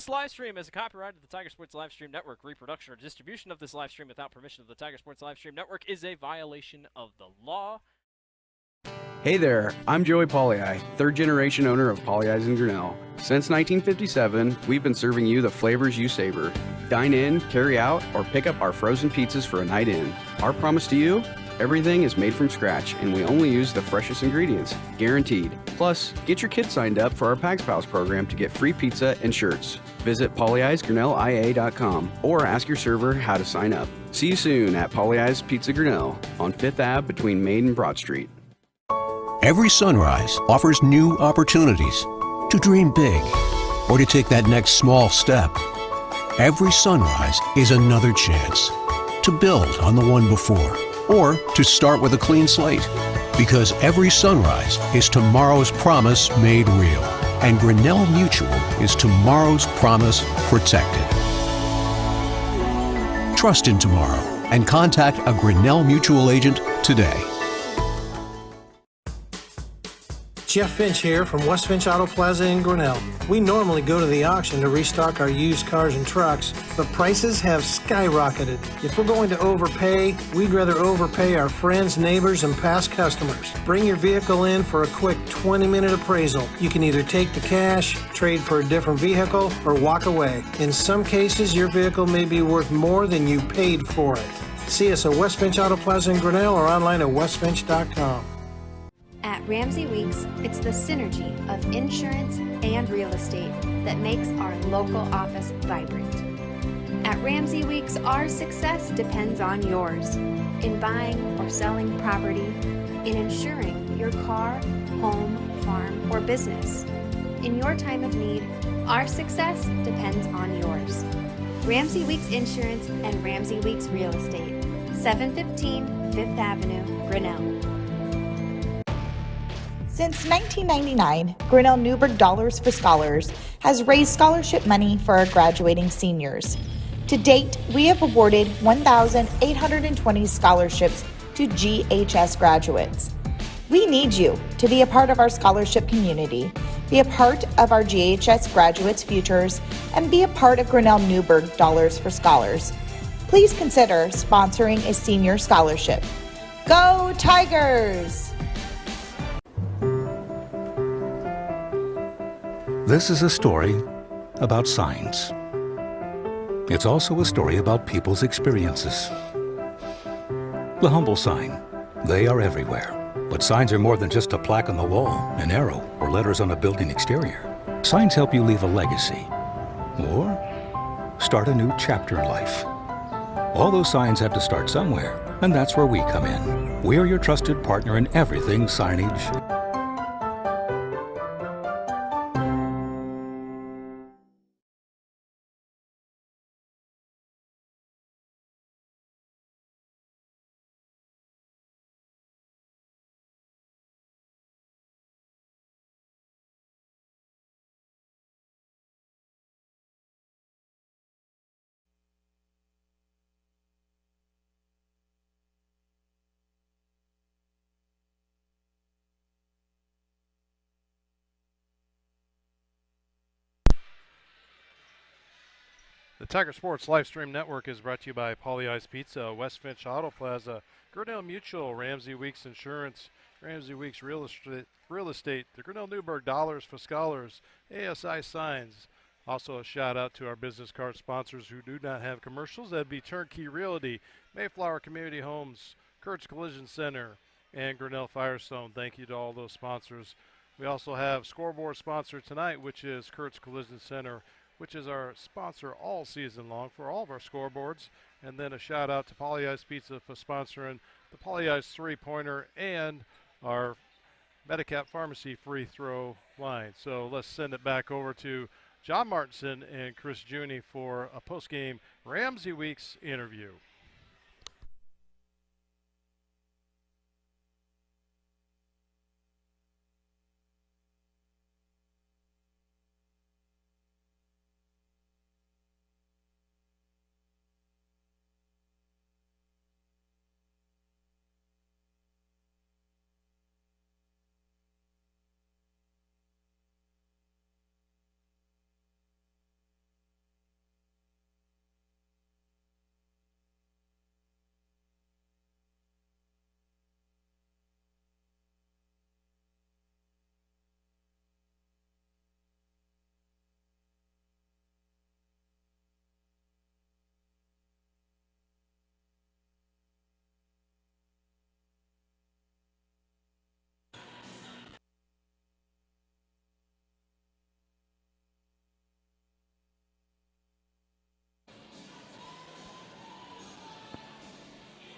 This live stream is a copyright of the Tiger Sports Livestream Network. Reproduction or distribution of this live stream without permission of the Tiger Sports Livestream Network is a violation of the law. Hey there, I'm Joey Pollyi, third-generation owner of Pollyi's in Grinnell. Since 1957, we've been serving you the flavors you savor. Dine in, carry out, or pick up our frozen pizzas for a night in. Our promise to you? Everything is made from scratch, and we only use the freshest ingredients, guaranteed. Plus, get your kids signed up for our Pags Pals program to get free pizza and shirts. Visit pollyi'sgrinnellia.com or ask your server how to sign up. See you soon at Pollyi's Pizza Grinnell on 5th Ave between Main and Broad Street. Every sunrise offers new opportunities to dream big or to take that next small step. Every sunrise is another chance to build on the one before or to start with a clean slate, because every sunrise is tomorrow's promise made real, and Grinnell Mutual is tomorrow's promise protected. Trust in tomorrow and contact a Grinnell Mutual agent today. Jeff Finch here from West Finch Auto Plaza in Grinnell. We normally go to the auction to restock our used cars and trucks, but prices have skyrocketed. If we're going to overpay, we'd rather overpay our friends, neighbors, and past customers. Bring your vehicle in for a quick 20-minute appraisal. You can either take the cash, trade for a different vehicle, or walk away. In some cases, your vehicle may be worth more than you paid for it. See us at West Finch Auto Plaza in Grinnell or online at westfinch.com. At Ramsey Weeks, it's the synergy of insurance and real estate that makes our local office vibrant. At Ramsey Weeks, our success depends on yours in buying or selling property, in insuring your car, home, farm, or business. In your time of need, our success depends on yours. Ramsey Weeks Insurance and Ramsey Weeks Real Estate, 715 5th Avenue, Grinnell. Since 1999, Grinnell Newburgh Dollars for Scholars has raised scholarship money for our graduating seniors. To date, we have awarded 1,820 scholarships to GHS graduates. We need you to be a part of our scholarship community, be a part of our GHS graduates' futures, and be a part of Grinnell Newburgh Dollars for Scholars. Please consider sponsoring a senior scholarship. Go Tigers! This is a story about signs. It's also a story about people's experiences. The humble sign. They are everywhere. But signs are more than just a plaque on the wall, an arrow, or letters on a building exterior. Signs help you leave a legacy or start a new chapter in life. All those signs have to start somewhere, and that's where we come in. We're your trusted partner in everything signage. The Tiger Sports Livestream Network is brought to you by Pollyi's Pizza, West Finch Auto Plaza, Grinnell Mutual, Ramsey Weeks Insurance, Ramsey Weeks Real Estate, the Grinnell Newburgh Dollars for Scholars, ASI Signs. Also a shout out to our business card sponsors who do not have commercials. That'd be Turnkey Realty, Mayflower Community Homes, Kurt's Collision Center, and Grinnell Firestone. Thank you to all those sponsors. We also have scoreboard sponsor tonight, which is Kurt's Collision Center, which is our sponsor all season long for all of our scoreboards. And then a shout out to Pollyi's Pizza for sponsoring the Pollyi's three-pointer and our Medicap Pharmacy free throw line. So let's send it back over to John Martinson and Chris Juni for a post-game Ramsey Weeks interview.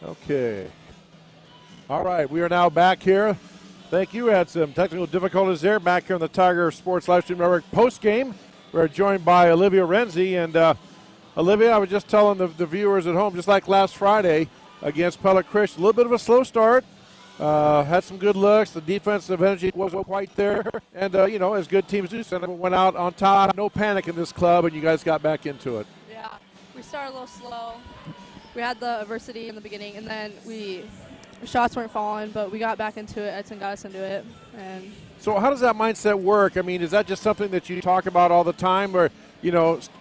Okay. All right, we are now back here. Thank you. Had some technical difficulties there. Back here on the Tiger Sports Livestream Network post-game. We're joined by Olivia Renzi. And Olivia, I was just telling the viewers at home, just like last Friday against Pellet Christian, a little bit of a slow start. Had some good looks. The defensive energy wasn't quite there. And, as good teams do, Centerville went out on top. No panic in this club, and you guys got back into it. Yeah, we started a little slow. We had the adversity in the beginning, and then shots weren't falling, but we got back into it. Edson got us into it. And so how does that mindset work? I mean, is that just something that you talk about all the time, or,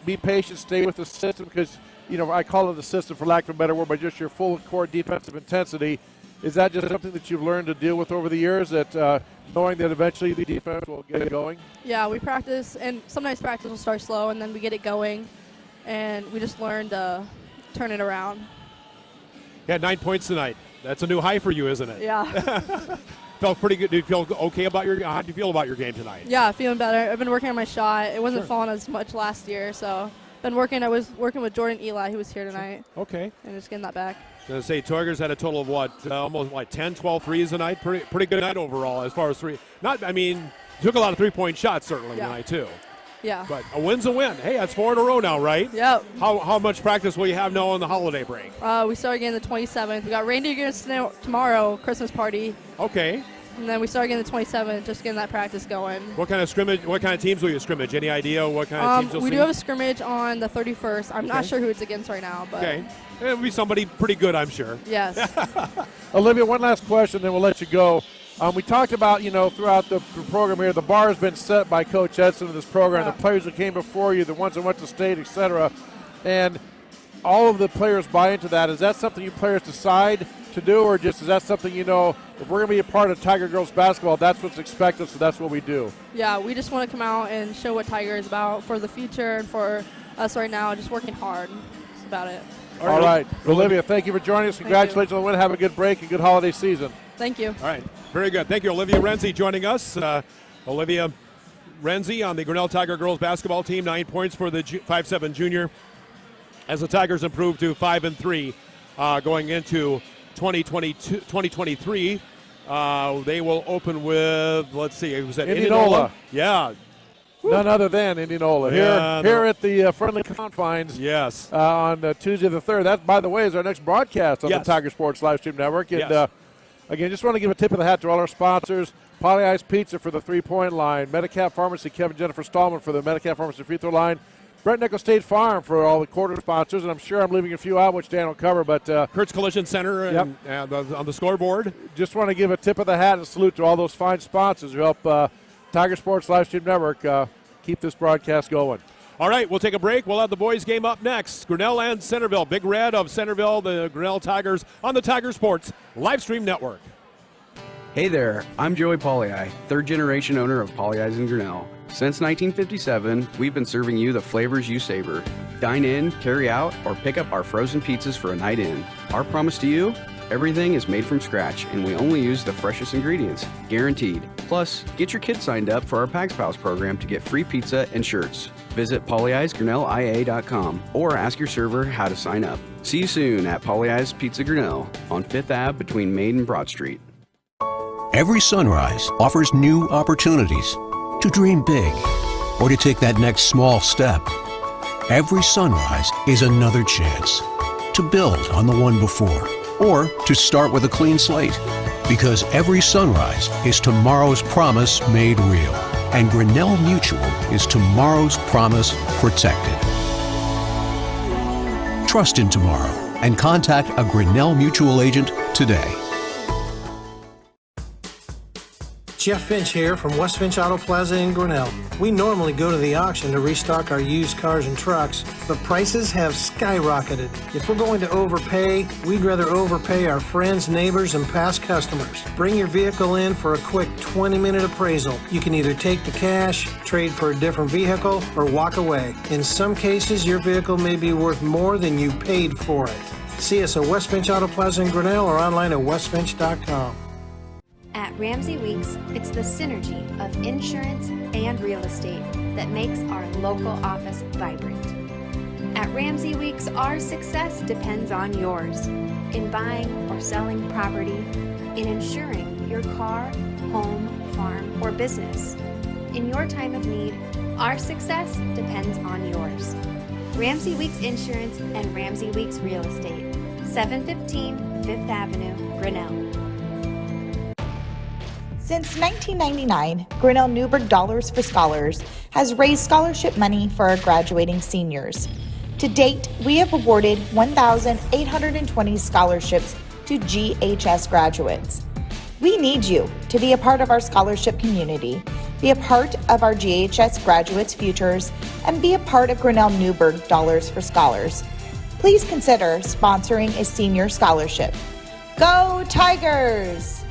be patient, stay with the system? Because, I call it the system for lack of a better word, but just your full court defensive intensity. Is that just something that you've learned to deal with over the years, that knowing that eventually the defense will get it going? Yeah, we practice, and sometimes practice will start slow, and then we get it going, and we just learn to turn it around. Yeah, 9 points tonight. That's a new high for you, isn't it? Yeah. Felt pretty good. Do you feel okay about how do you feel about your game tonight? Yeah, feeling better. I've been working on my shot. It wasn't falling as much last year, so I was working with Jordan Eli, who was here tonight. Okay. And just getting that back. I was going to say, Tigers had a total of almost 10, 12 threes tonight. Pretty good night overall as far as three. Took a lot of three-point shots certainly tonight too. Yeah. But a win's a win. Hey, that's 4 in a row now, right? Yep. How much practice will you have now on the holiday break? We start again the 27th. We got reindeer games tomorrow, Christmas party. Okay. And then we start again the 27th, just getting that practice going. What kind of scrimmage? What kind of teams will you scrimmage? Any idea what kind of teams you'll see? We do have a scrimmage on the 31st. I'm not sure who it's against right now, but okay. It'll be somebody pretty good, I'm sure. Yes. Olivia, one last question, then we'll let you go. We talked about, throughout the program here, the bar has been set by Coach Edson in this program, the players that came before you, the ones that went to state, et cetera. And all of the players buy into that. Is that something you players decide to do, or just is that something, if we're going to be a part of Tiger girls basketball, that's what's expected, so that's what we do? Yeah, we just want to come out and show what Tiger is about for the future and for us right now, just working hard. That's about it. All right. Olivia, thank you for joining us. Congratulations on the win. Have a good break and good holiday season. Thank you. All right. Very good. Thank you, Olivia Renzi, joining us. Olivia Renzi on the Grinnell Tiger girls basketball team, 9 points for the 5'7" junior. As the Tigers improve to 5-3 going into 2023, they will open with, let's see, was that Indianola? Yeah. None other than Indianola. Here at the friendly confines. Yes. On Tuesday the 3rd. That, by the way, is our next broadcast on the Tiger Sports Livestream Network. And again, just want to give a tip of the hat to all our sponsors. Poly Ice Pizza for the three-point line. Medicap Pharmacy, Kevin Jennifer Stallman for the Medicap Pharmacy free throw line. Brett Nickel State Farm for all the quarter sponsors. And I'm sure I'm leaving a few out, which Dan will cover. But Kurt's Collision Center and on the scoreboard. Just want to give a tip of the hat and salute to all those fine sponsors who help Tiger Sports Livestream Network keep this broadcast going. All right, we'll take a break. We'll have the boys' game up next. Grinnell and Centerville. Big Red of Centerville, the Grinnell Tigers on the Tiger Sports Livestream Network. Hey there, I'm Joey Pollyi, third-generation owner of Pollyi's in Grinnell. Since 1957, we've been serving you the flavors you savor. Dine in, carry out, or pick up our frozen pizzas for a night in. Our promise to you? Everything is made from scratch, and we only use the freshest ingredients, guaranteed. Plus, get your kids signed up for our Pags Pals program to get free pizza and shirts. Visit pollyi'sgrinnellia.com or ask your server how to sign up. See you soon at Pollyi's Pizza Grinnell on 5th Ave between Main and Broad Street. Every sunrise offers new opportunities to dream big or to take that next small step. Every sunrise is another chance to build on the one before, or to start with a clean slate. Because every sunrise is tomorrow's promise made real. And Grinnell Mutual is tomorrow's promise protected. Trust in tomorrow and contact a Grinnell Mutual agent today. Jeff Finch here from West Finch Auto Plaza in Grinnell. We normally go to the auction to restock our used cars and trucks, but prices have skyrocketed. If we're going to overpay, we'd rather overpay our friends, neighbors, and past customers. Bring your vehicle in for a quick 20-minute appraisal. You can either take the cash, trade for a different vehicle, or walk away. In some cases, your vehicle may be worth more than you paid for it. See us at West Finch Auto Plaza in Grinnell or online at westfinch.com. At Ramsey Weeks, it's the synergy of insurance and real estate that makes our local office vibrant. At Ramsey Weeks, our success depends on yours. in buying or selling property, in insuring your car, home, farm, or business. In your time of need, our success depends on yours. Ramsey Weeks Insurance and Ramsey Weeks Real Estate, 715 Fifth Avenue, Grinnell. Since 1999, Grinnell Newburgh Dollars for Scholars has raised scholarship money for our graduating seniors. To date, we have awarded 1,820 scholarships to GHS graduates. We need you to be a part of our scholarship community, be a part of our GHS graduates' futures, and be a part of Grinnell Newburgh Dollars for Scholars. Please consider sponsoring a senior scholarship. Go Tigers!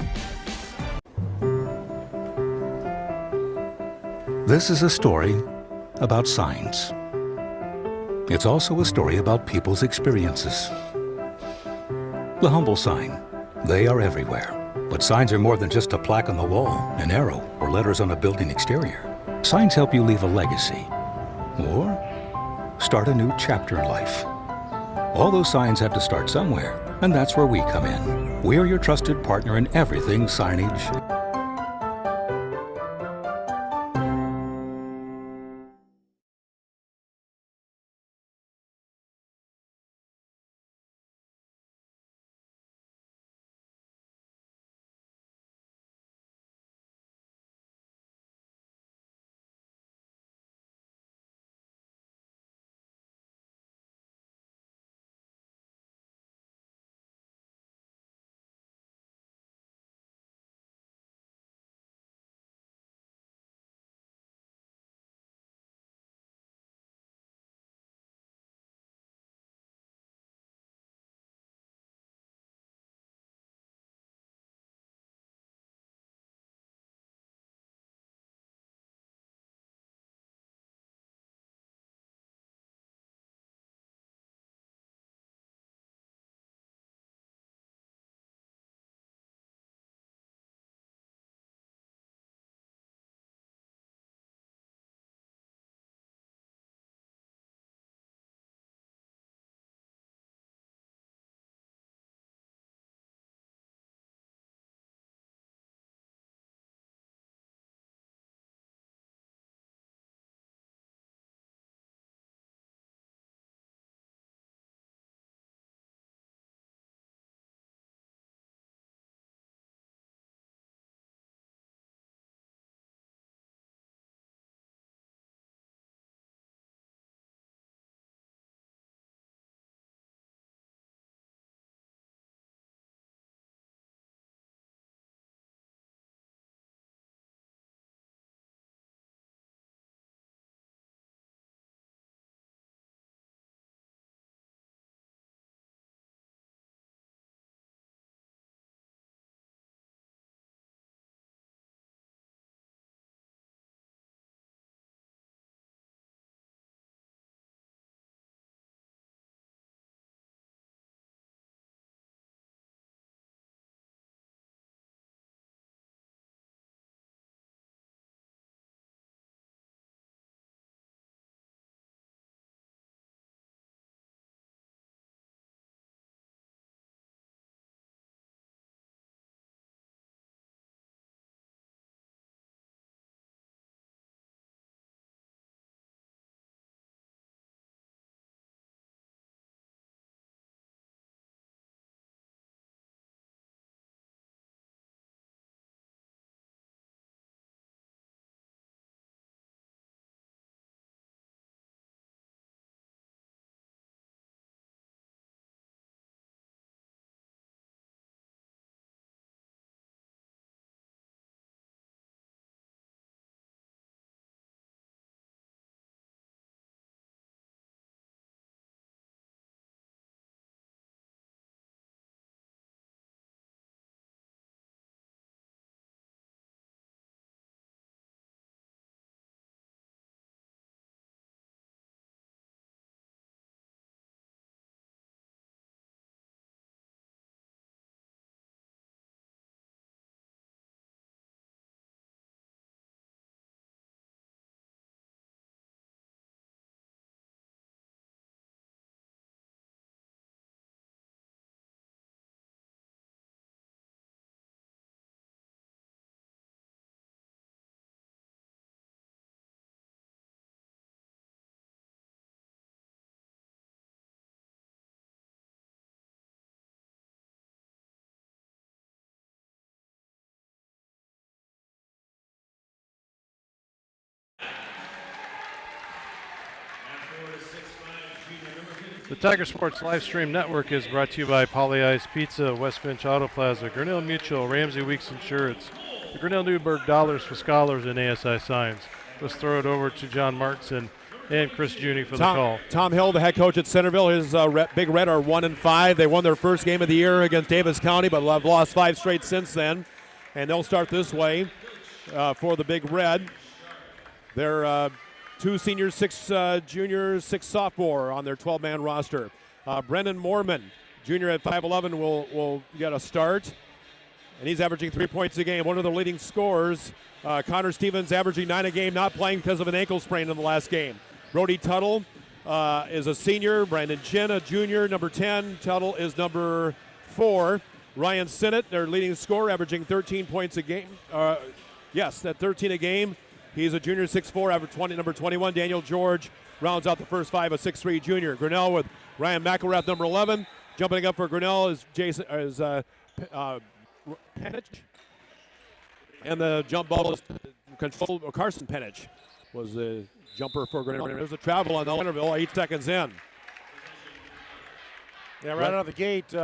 This is a story about signs. It's also a story about people's experiences. The humble sign. They are everywhere. But signs are more than just a plaque on the wall, an arrow, or letters on a building exterior. Signs help you leave a legacy or start a new chapter in life. All those signs have to start somewhere, and that's where we come in. We're your trusted partner in everything signage. The Tiger Sports Livestream Network is brought to you by Polly Ice Pizza, West Finch Auto Plaza, Grinnell Mutual, Ramsey Weeks Insurance, the Grinnell Newburgh Dollars for Scholars, and ASI Signs. Let's throw it over to John Martinson and Chris Juni for the call. Tom Hill, the head coach at Centerville. His Big Red are 1-5. They won their first game of the year against Davis County, but have lost 5 straight since then. And they'll start this way for the Big Red. They're 2 seniors, 6 juniors, 6 sophomore on their 12-man roster. Brendan Moorman, junior at 5'11", will get a start, and he's averaging 3 points a game. One of the leading scorers, Connor Stevens, averaging 9 a game, not playing because of an ankle sprain in the last game. Brody Tuttle is a senior. Brandon Chin, a junior, number 10. Tuttle is number 4. Ryan Sinnott, their leading scorer, averaging 13 points a game. Yes, that 13 a game. He's a junior, 6'4", average number 21. Daniel George rounds out the first 5, a 6'3" junior. Grinnell with Ryan McElrath, number 11. Jumping up for Grinnell is Penich. And the jump ball is controlled. Carson Penich was the jumper for Grinnell. There's a travel on the Centerville, 8 seconds in. Yeah, right out of the gate,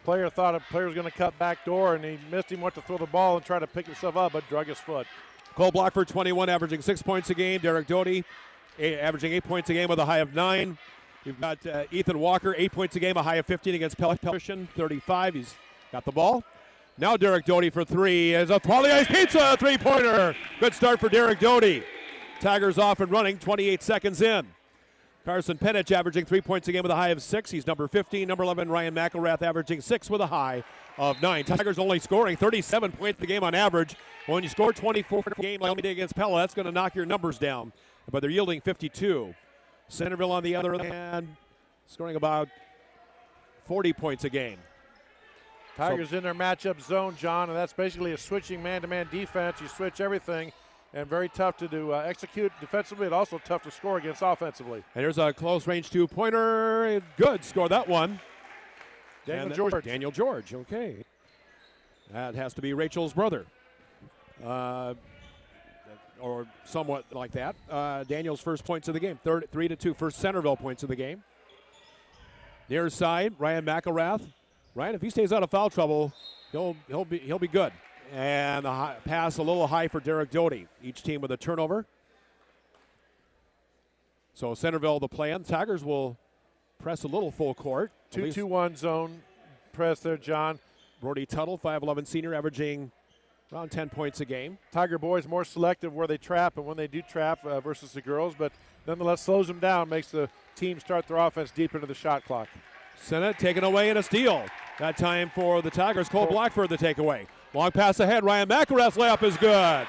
player thought a player was going to cut back door, and he missed him, went to throw the ball and try to pick himself up, but drug his foot. Cole Blockford, 21, averaging 6 points a game. Derek Doty, averaging 8 points a game with a high of 9. You've got Ethan Walker, 8 points a game, a high of 15 against Christian, 35. He's got the ball. Now Derek Doty for 3 as a Polly Ice Pizza three-pointer. Good start for Derek Doty. Tigers off and running, 28 seconds in. Carson Penich averaging 3 points a game with a high of 6. He's number 15. Number 11, Ryan McElrath, averaging 6 with a high of 9. Tigers only scoring 37 points a game on average. When you score 24 a game like we did against Pella, that's going to knock your numbers down. But they're yielding 52. Centerville on the other hand, scoring about 40 points a game. Tigers in their matchup zone, John, and that's basically a switching man-to-man defense. You switch everything, and very tough to do execute defensively, and also tough to score against offensively. And here's a close-range two-pointer. Good, score that one. Daniel George, okay. That has to be Rachel's brother. Or somewhat like that. Daniel's first points of the game, 3-2, first Centerville points of the game. Near side, Ryan McElrath. Ryan, if he stays out of foul trouble, he'll be good. And the pass a little high for Derek Doty. Each team with a turnover. So Centerville the plan. Tigers will press a little full court. 2-2-1 zone press there, John. Brody Tuttle, 5'11" senior, averaging around 10 points a game. Tiger boys more selective where they trap and when they do trap versus the girls, but nonetheless slows them down, makes the team start their offense deep into the shot clock. Sennett taken away and a steal. That time for the Tigers. Cole Blackford the takeaway. Long pass ahead. Ryan McElrath's layup is good.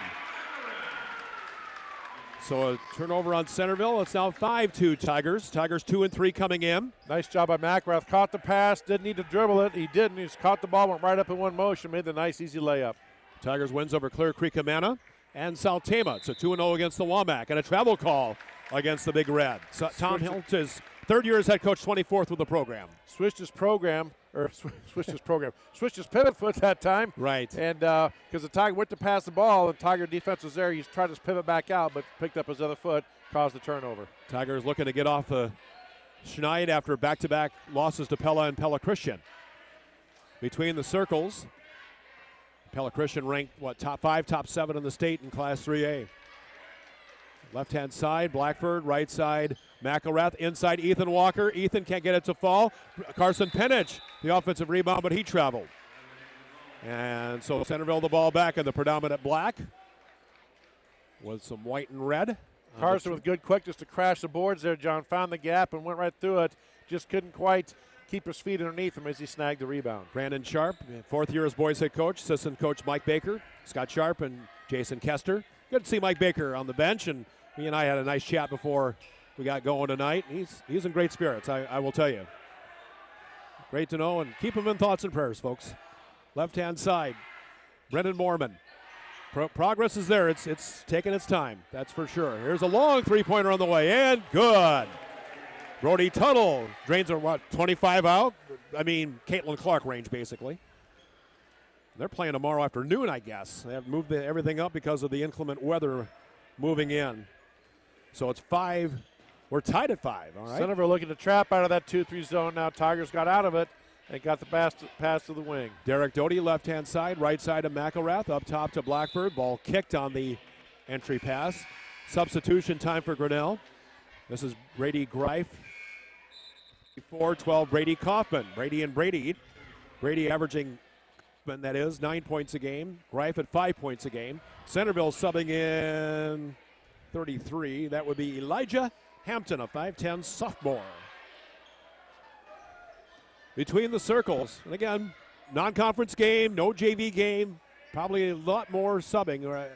So a turnover on Centerville. It's now 5-2 Tigers. Tigers 2 and 3 coming in. Nice job by McElrath. Caught the pass. Didn't need to dribble it. He didn't. He just caught the ball, went right up in one motion, made the nice, easy layup. Tigers wins over Clear Creek Amana and South Tama. It's a 2-0 against the Womack and a travel call against the Big Red. So Tom Hilt is third year as head coach, 24th with the program. Switched his pivot foot that time. Right. And because the Tiger went to pass the ball and Tiger defense was there, he's tried to pivot back out, but picked up his other foot, caused the turnover. Tigers looking to get off the schneid after back-to-back losses to Pella and Pella Christian. Between the circles, Pella Christian ranked, top 5, top 7 in the state in Class 3A. Left-hand side, Blackford. Right side, McElrath. Inside, Ethan Walker. Ethan can't get it to fall. Carson Penich, the offensive rebound, but he traveled. And so Centerville the ball back in the predominant black with some white and red. Carson with good quickness to crash the boards there, John. Found the gap and went right through it. Just couldn't quite keep his feet underneath him as he snagged the rebound. Brandon Sharp, fourth year as boys head coach. Assistant coach Mike Baker, Scott Sharp, and Jason Kester. Good to see Mike Baker on the bench, and he and I had a nice chat before we got going tonight. He's in great spirits, I will tell you. Great to know, and keep him in thoughts and prayers, folks. Left-hand side, Brendan Moorman. Progress is there. It's taking its time, that's for sure. Here's a long three-pointer on the way, and good. Brody Tuttle drains are 25 out? I mean, Caitlin Clark range, basically. They're playing tomorrow afternoon, I guess. They have moved everything up because of the inclement weather moving in. So it's 5. We're tied at 5, all right? Centerville looking to trap out of that 2-3 zone. Now Tigers got out of it and got the pass to the wing. Derek Doty, left-hand side, right side to McElrath, up top to Blackbird. Ball kicked on the entry pass. Substitution time for Grinnell. This is Brady Greif. 4-12, Brady Kaufman. Brady and Brady. Brady averaging, that is, 9 points a game. Greif at 5 points a game. Centerville subbing in 33. That would be Elijah Hampton, a 5'10 sophomore. Between the circles, and again, non-conference game, no JV game, probably a lot more subbing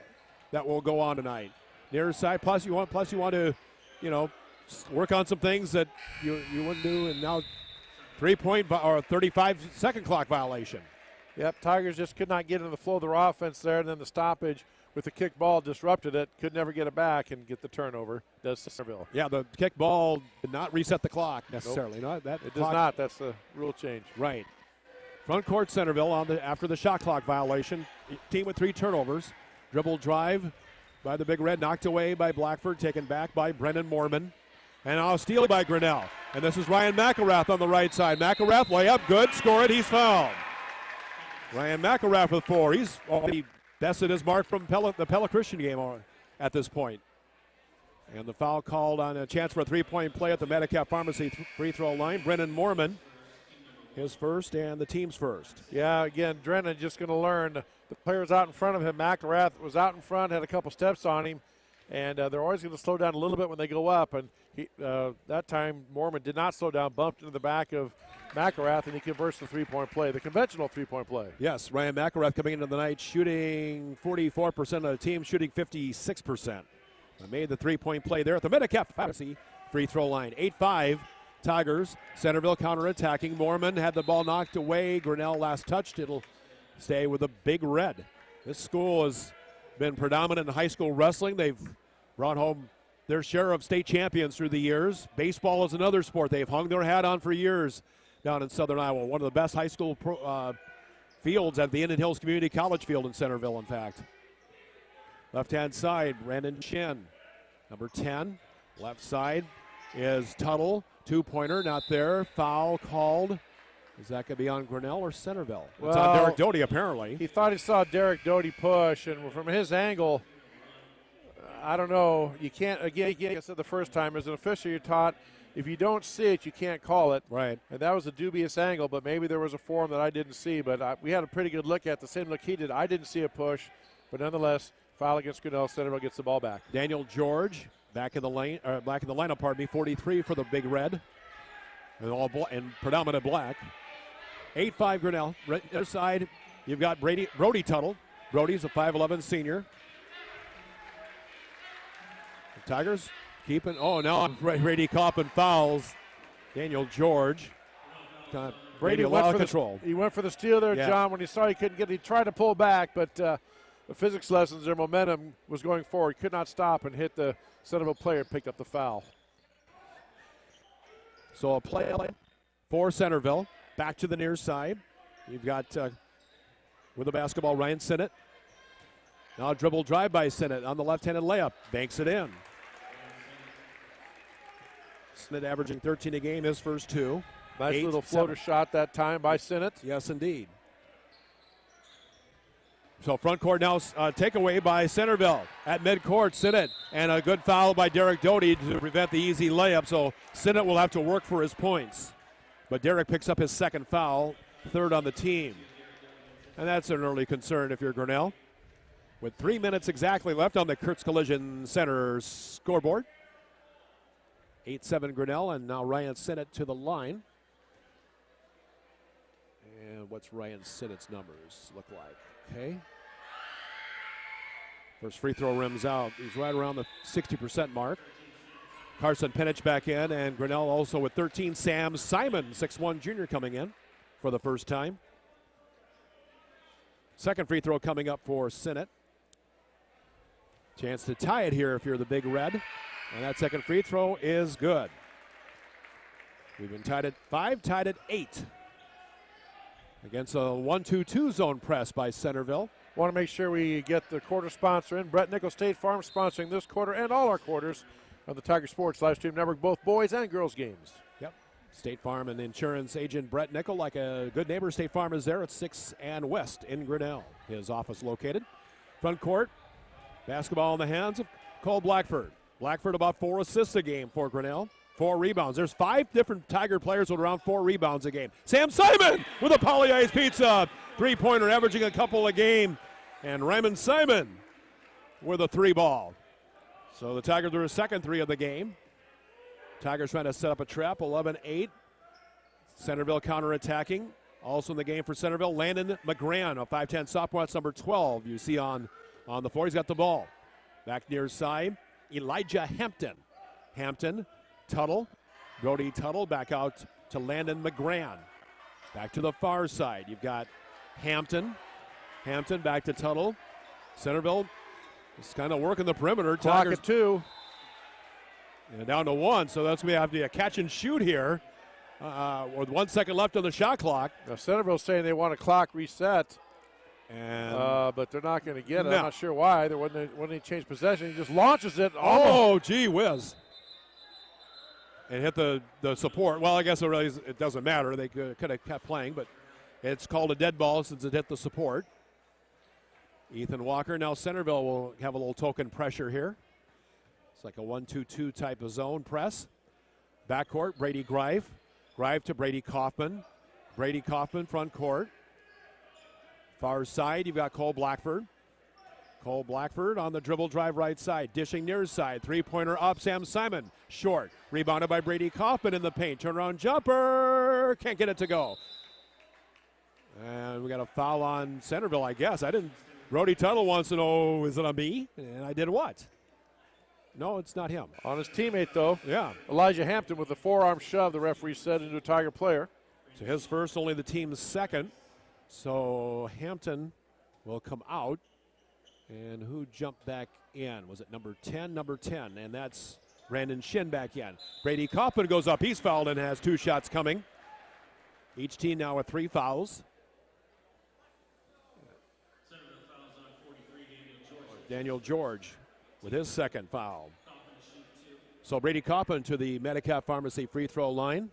that will go on tonight. Near side, plus you want to, work on some things that you wouldn't do, and now 3-point or 35-second clock violation. Yep, Tigers just could not get into the flow of their offense there, and then the stoppage with the kick ball disrupted it. Could never get it back and get the turnover. Does Centerville? Yeah, the kick ball did not reset the clock necessarily. Nope. It does not. That's the rule change. Right. Front court Centerville after the shot clock violation. Team with 3 turnovers. Dribble drive by the Big Red, knocked away by Blackford, taken back by Brennan Mormon. And now a steal by Grinnell. And this is Ryan McElrath on the right side. McElrath, layup, good, score it, he's fouled. Ryan McElrath with 4. He's already bested his mark from the Pella Christian game at this point. And the foul called on a chance for a 3-point play at the Medicap Pharmacy free throw line. Brennan Mormon, his first and the team's first. Yeah, again, Drennan just going to learn. The players out in front of him. McElrath was out in front, had a couple steps on him. And they're always going to slow down a little bit when they go up. And that time, Mormon did not slow down, bumped into the back of McElrath, and he converts the 3-point play, the conventional 3-point play. Yes, Ryan McElrath coming into the night shooting 44% of the team, shooting 56%. Made the 3-point play there at the Medicap Pharmacy free throw line. 8-5, Tigers. Centerville counterattacking. Mormon had the ball knocked away. Grinnell last touched. It'll stay with the Big Red. This school has been predominant in high school wrestling. They've brought home their share of state champions through the years. Baseball is another sport they've hung their hat on for years down in southern Iowa. One of the best high school fields at the Indian Hills Community College field in Centerville, in fact. Left-hand side, Brandon Chin, number 10. Left side is Tuttle, 2-pointer, not there. Foul called. Is that going to be on Grinnell or Centerville? It's on Derek Doty, apparently. He thought he saw Derek Doty push, and from his angle, I don't know. You can't, again, like I said the first time, as an official, you're taught if you don't see it, you can't call it. Right. And that was a dubious angle, but maybe there was a form that I didn't see. But we had a pretty good look at the same look he did. I didn't see a push, but nonetheless, foul against Grinnell. Centerville gets the ball back. Daniel George back in the lineup, 43 for the Big Red, and predominant black. 8-5 Grinnell. Right other side, you've got Brody Tuttle. Brody's a 5'11 senior. The Tigers keeping. Oh, now Brady Kaufman fouls Daniel George. Brady went for control. He went for the steal there, yeah. John. When he saw he couldn't get it, he tried to pull back, but the physics lessons, their momentum was going forward. Could not stop and hit the Centerville player, picked up the foul. So a play for Centerville. Back to the near side. You've got, with the basketball, Ryan Sinnott. Now a dribble drive by Sinnott on the left-handed layup. Banks it in. Sinnott averaging 13 a game, his first 2. Nice little floater shot that time by Sinnott. Yes, indeed. So front court now takeaway by Centerville at midcourt. Sinnott, and a good foul by Derek Doty to prevent the easy layup. So Sinnott will have to work for his points. But Derek picks up his second foul, 3rd on the team. And that's an early concern if you're Grinnell. With 3 minutes exactly left on the Kurtz Collision Center scoreboard. 8-7 Grinnell, and now Ryan Sinnott to the line. And what's Ryan Sinnott's numbers look like? Okay. First free throw rims out. He's right around the 60% mark. Carson Penich back in, and Grinnell also with 13. Sam Simon, 6'1 junior, coming in for the first time. Second free throw coming up for Sinnott. Chance to tie it here if you're the Big Red. And that second free throw is good. We've been tied at 5, tied at 8. Against a 1-2-2 zone press by Centerville. Want to make sure we get the quarter sponsor in. Brett Nichols State Farm sponsoring this quarter and all our quarters. on the Tiger Sports Live Stream Network, both boys and girls games. Yep. State Farm and insurance agent Brett Nickel, like a good neighbor. State Farm is there at 6th and West in Grinnell. His office located. Front court, basketball in the hands of Cole Blackford. Blackford about 4 assists a game for Grinnell. 4 rebounds. There's 5 different Tiger players with around 4 rebounds a game. Sam Simon with a Poly Ice Pizza. 3-pointer, averaging a couple a game. And Raymond Simon with a 3 ball. So the Tigers are a second 3 of the game. Tigers trying to set up a trap, 11-8. Centerville counterattacking. Also in the game for Centerville, Landon McGran, a 5'10 sophomore. That's number 12 you see on the floor. He's got the ball. Back near side, Elijah Hampton. Hampton, Tuttle, Brody Tuttle back out to Landon McGran. Back to the far side. You've got Hampton. Hampton back to Tuttle. Centerville is kind of working the perimeter. Clock Tigers at 2. and down to 1, so that's going to have to be a catch and shoot here with 1 second left on the shot clock. Now Centerville's saying they want a clock reset, And but they're not going to get it. No. I'm not sure why. When they change possession, he just launches it. oh, gee whiz. And hit the support. Well, I guess it doesn't matter. They could have kept playing, but it's called a dead ball since it hit the support. Ethan Walker. Now Centerville will have a little token pressure here. It's like a 1-2-2 type of zone press. Backcourt, Brady Grive. Grive to Brady Kaufman. Brady Kaufman, front court. Far side, you've got Cole Blackford. Cole Blackford on the dribble drive right side. Dishing near side. 3-pointer up, Sam Simon. Short. Rebounded by Brady Kaufman in the paint. Turnaround jumper. Can't get it to go. And we got a foul on Centerville, I guess. Brody Tuttle wants to know, is it on me? And I did what? No, it's not him. On his teammate, though. Yeah. Elijah Hampton with a forearm shove, the referee said, into a Tiger player. So his first, only the team's second. So Hampton will come out. And who jumped back in? Was it number 10? Number 10. And that's Brandon Shin back in. Brady Kaufman goes up. He's fouled and has 2 shots coming. Each team now with 3 fouls. Daniel George with his second foul. So Brady Kaufman to the Medicap Pharmacy free throw line.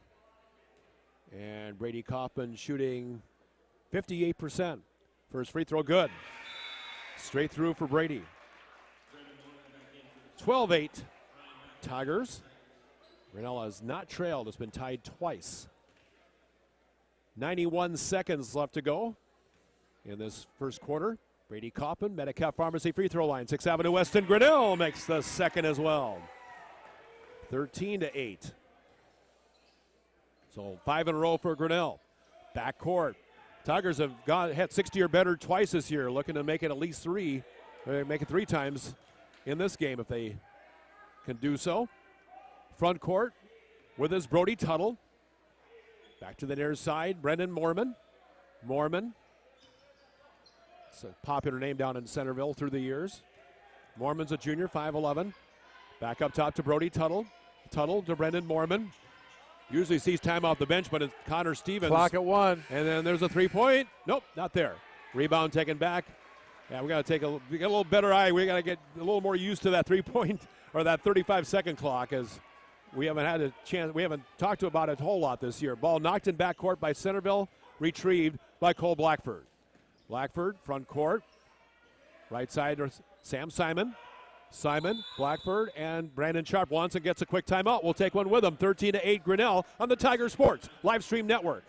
And Brady Kaufman shooting 58%. First free throw good. Straight through for Brady. 12-8 Tigers. Grinnell has not trailed. It's been tied twice. 91 seconds left to go in this first quarter. Brady Kaufman, Medicap Pharmacy free throw line. 6th Avenue West in Grinnell makes the second as well. 13-8. So 5 in a row for Grinnell. Backcourt. Tigers have had 60 or better twice this year, looking to make it at least 3. Make it 3 times in this game if they can do so. Front court with his Brody Tuttle. Back to the near side, Brendan Mormon. It's a popular name down in Centerville through the years. Mormon's a junior, 5'11". Back up top to Brody Tuttle. Tuttle to Brendan Mormon. Usually sees time off the bench, but it's Connor Stevens. Clock at 1. And then there's a 3-point. Nope, not there. Rebound taken back. Yeah, we got to get a little better eye. We got to get a little more used to that 3-point or that 35-second clock, as we haven't had a chance. We haven't talked about it a whole lot this year. Ball knocked in backcourt by Centerville, retrieved by Cole Blackford. Blackford, front court. Right side, Sam Simon. Blackford, and Brandon Sharp wants and gets a quick timeout. We'll take one with him. 13-8 Grinnell on the Tiger Sports Live Stream Network.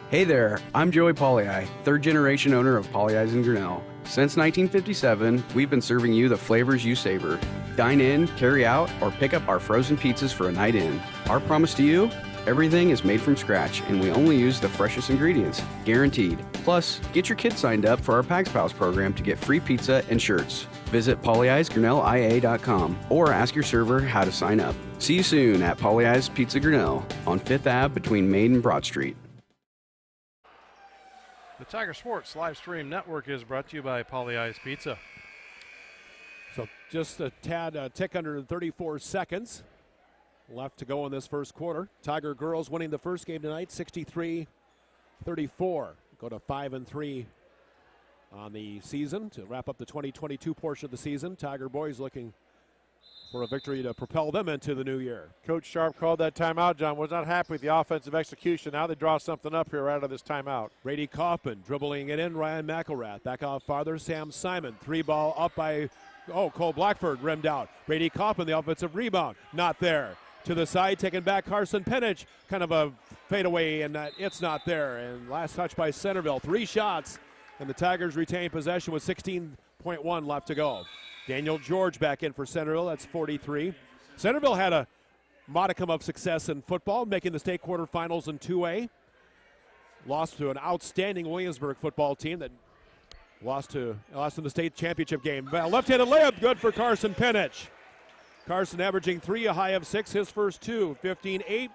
Hey there, I'm Joey Pollyi, 3rd generation owner of Pollyi's in Grinnell. Since 1957, we've been serving you the flavors you savor. Dine in, carry out, or pick up our frozen pizzas for a night in. Our promise to you? Everything is made from scratch, and we only use the freshest ingredients, guaranteed. Plus, get your kids signed up for our Pags Pals program to get free pizza and shirts. Visit pollyi'sgrinnellia.com or ask your server how to sign up. See you soon at Pollyi's Pizza Grinnell on 5th Ave between Main and Broad Street. The Tiger Sports Live Stream Network is brought to you by Poly Ice Pizza. So just a tick under 34 seconds left to go in this first quarter. Tiger girls winning the first game tonight, 63-34. Go to 5-3 on the season to wrap up the 2022 portion of the season. Tiger boys looking for a victory to propel them into the new year. Coach Sharp called that timeout, John. Was not happy with the offensive execution. Now they draw something up here out of this timeout. Brady Kaufman dribbling it in. Ryan McElrath back out farther. Sam Simon. 3-ball up by, Cole Blackford rimmed out. Brady Kaufman, the offensive rebound. Not there. To the side, taken back Carson Penich. Kind of a fadeaway, and it's not there. And last touch by Centerville. 3 shots, and the Tigers retain possession with 16.1 left to go. Daniel George back in for Centerville. That's 43. Centerville had a modicum of success in football, making the state quarterfinals in 2A. Lost to an outstanding Williamsburg football team that lost in the state championship game. Left-handed layup, good for Carson Penich. Carson averaging 3, a high of 6, his first 2, 15-8.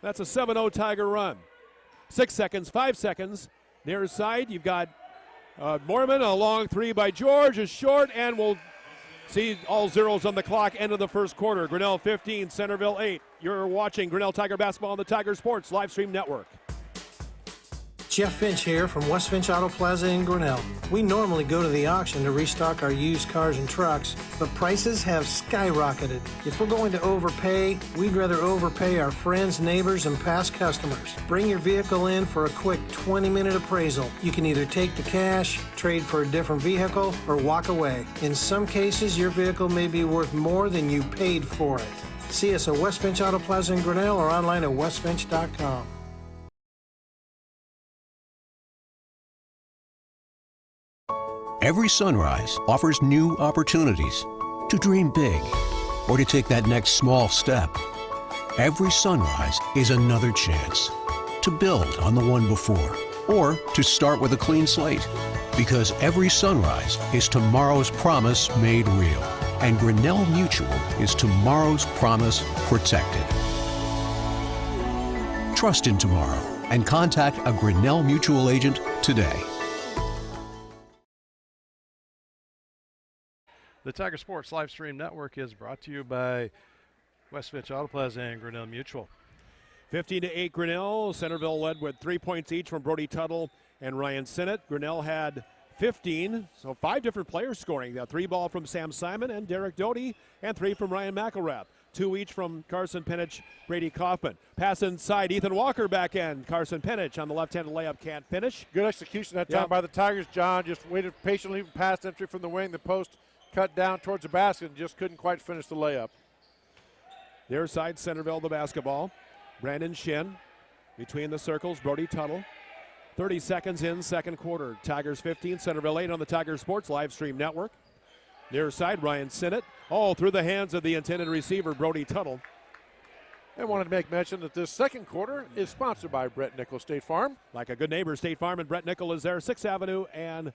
That's a 7-0 Tiger run. 6 seconds, 5 seconds. Near side, you've got Mormon, a long 3 by George, is short, and we'll see all zeros on the clock, end of the first quarter. Grinnell 15, Centerville 8. You're watching Grinnell Tiger Basketball on the Tiger Sports Live Stream Network. Jeff Finch here from West Finch Auto Plaza in Grinnell. We normally go to the auction to restock our used cars and trucks, but prices have skyrocketed. If we're going to overpay, we'd rather overpay our friends, neighbors, and past customers. Bring your vehicle in for a quick 20-minute appraisal. You can either take the cash, trade for a different vehicle, or walk away. In some cases, your vehicle may be worth more than you paid for it. See us at West Finch Auto Plaza in Grinnell or online at westfinch.com. Every sunrise offers new opportunities to dream big or to take that next small step. Every sunrise is another chance to build on the one before or to start with a clean slate. Because every sunrise is tomorrow's promise made real. And Grinnell Mutual is tomorrow's promise protected. Trust in tomorrow and contact a Grinnell Mutual agent today. The Tiger Sports Live Stream Network is brought to you by West Finch Auto Plaza and Grinnell Mutual. 15-8 Grinnell. Centerville led with 3 points each from Brody Tuttle and Ryan Sinnott. Grinnell had 15, so 5 different players scoring. A 3-ball from Sam Simon and Derek Doty, and 3 from Ryan McElrath. 2 each from Carson Penich, Brady Kaufman. Pass inside, Ethan Walker back in. Carson Penich on the left-handed layup, can't finish. Good execution that time by the Tigers, John. Just waited patiently, pass entry from the wing, the post. Cut down towards the basket and just couldn't quite finish the layup. Their side, Centerville, the basketball. Brandon Shin between the circles, Brody Tuttle. 30 seconds in second quarter. Tigers 15, Centerville 8 on the Tiger Sports Live Stream Network. Near side, Ryan Sinnott. Through the hands of the intended receiver, Brody Tuttle. I wanted to make mention that this second quarter is sponsored by Brett Nickel State Farm. Like a good neighbor, State Farm and Brett Nickel is there, 6th Avenue and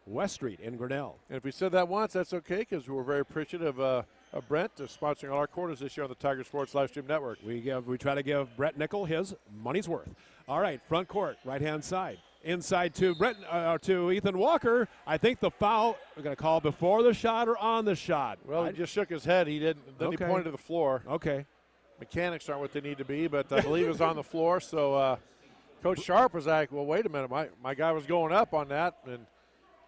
West Street in Grinnell. And if we said that once, that's okay, because we're very appreciative of Brent sponsoring all our quarters this year on the Tiger Sports Live Stream Network. We try to give Brett Nickel his money's worth. All right, front court, right-hand side. Inside to to Ethan Walker. I think the foul we're going to call before the shot or on the shot. Well, he just shook his head. He didn't. Then Okay. He pointed to the floor. Okay. Mechanics aren't what they need to be, but I believe it was on the floor. So Coach Sharp was like, well, wait a minute. My guy was going up on that, and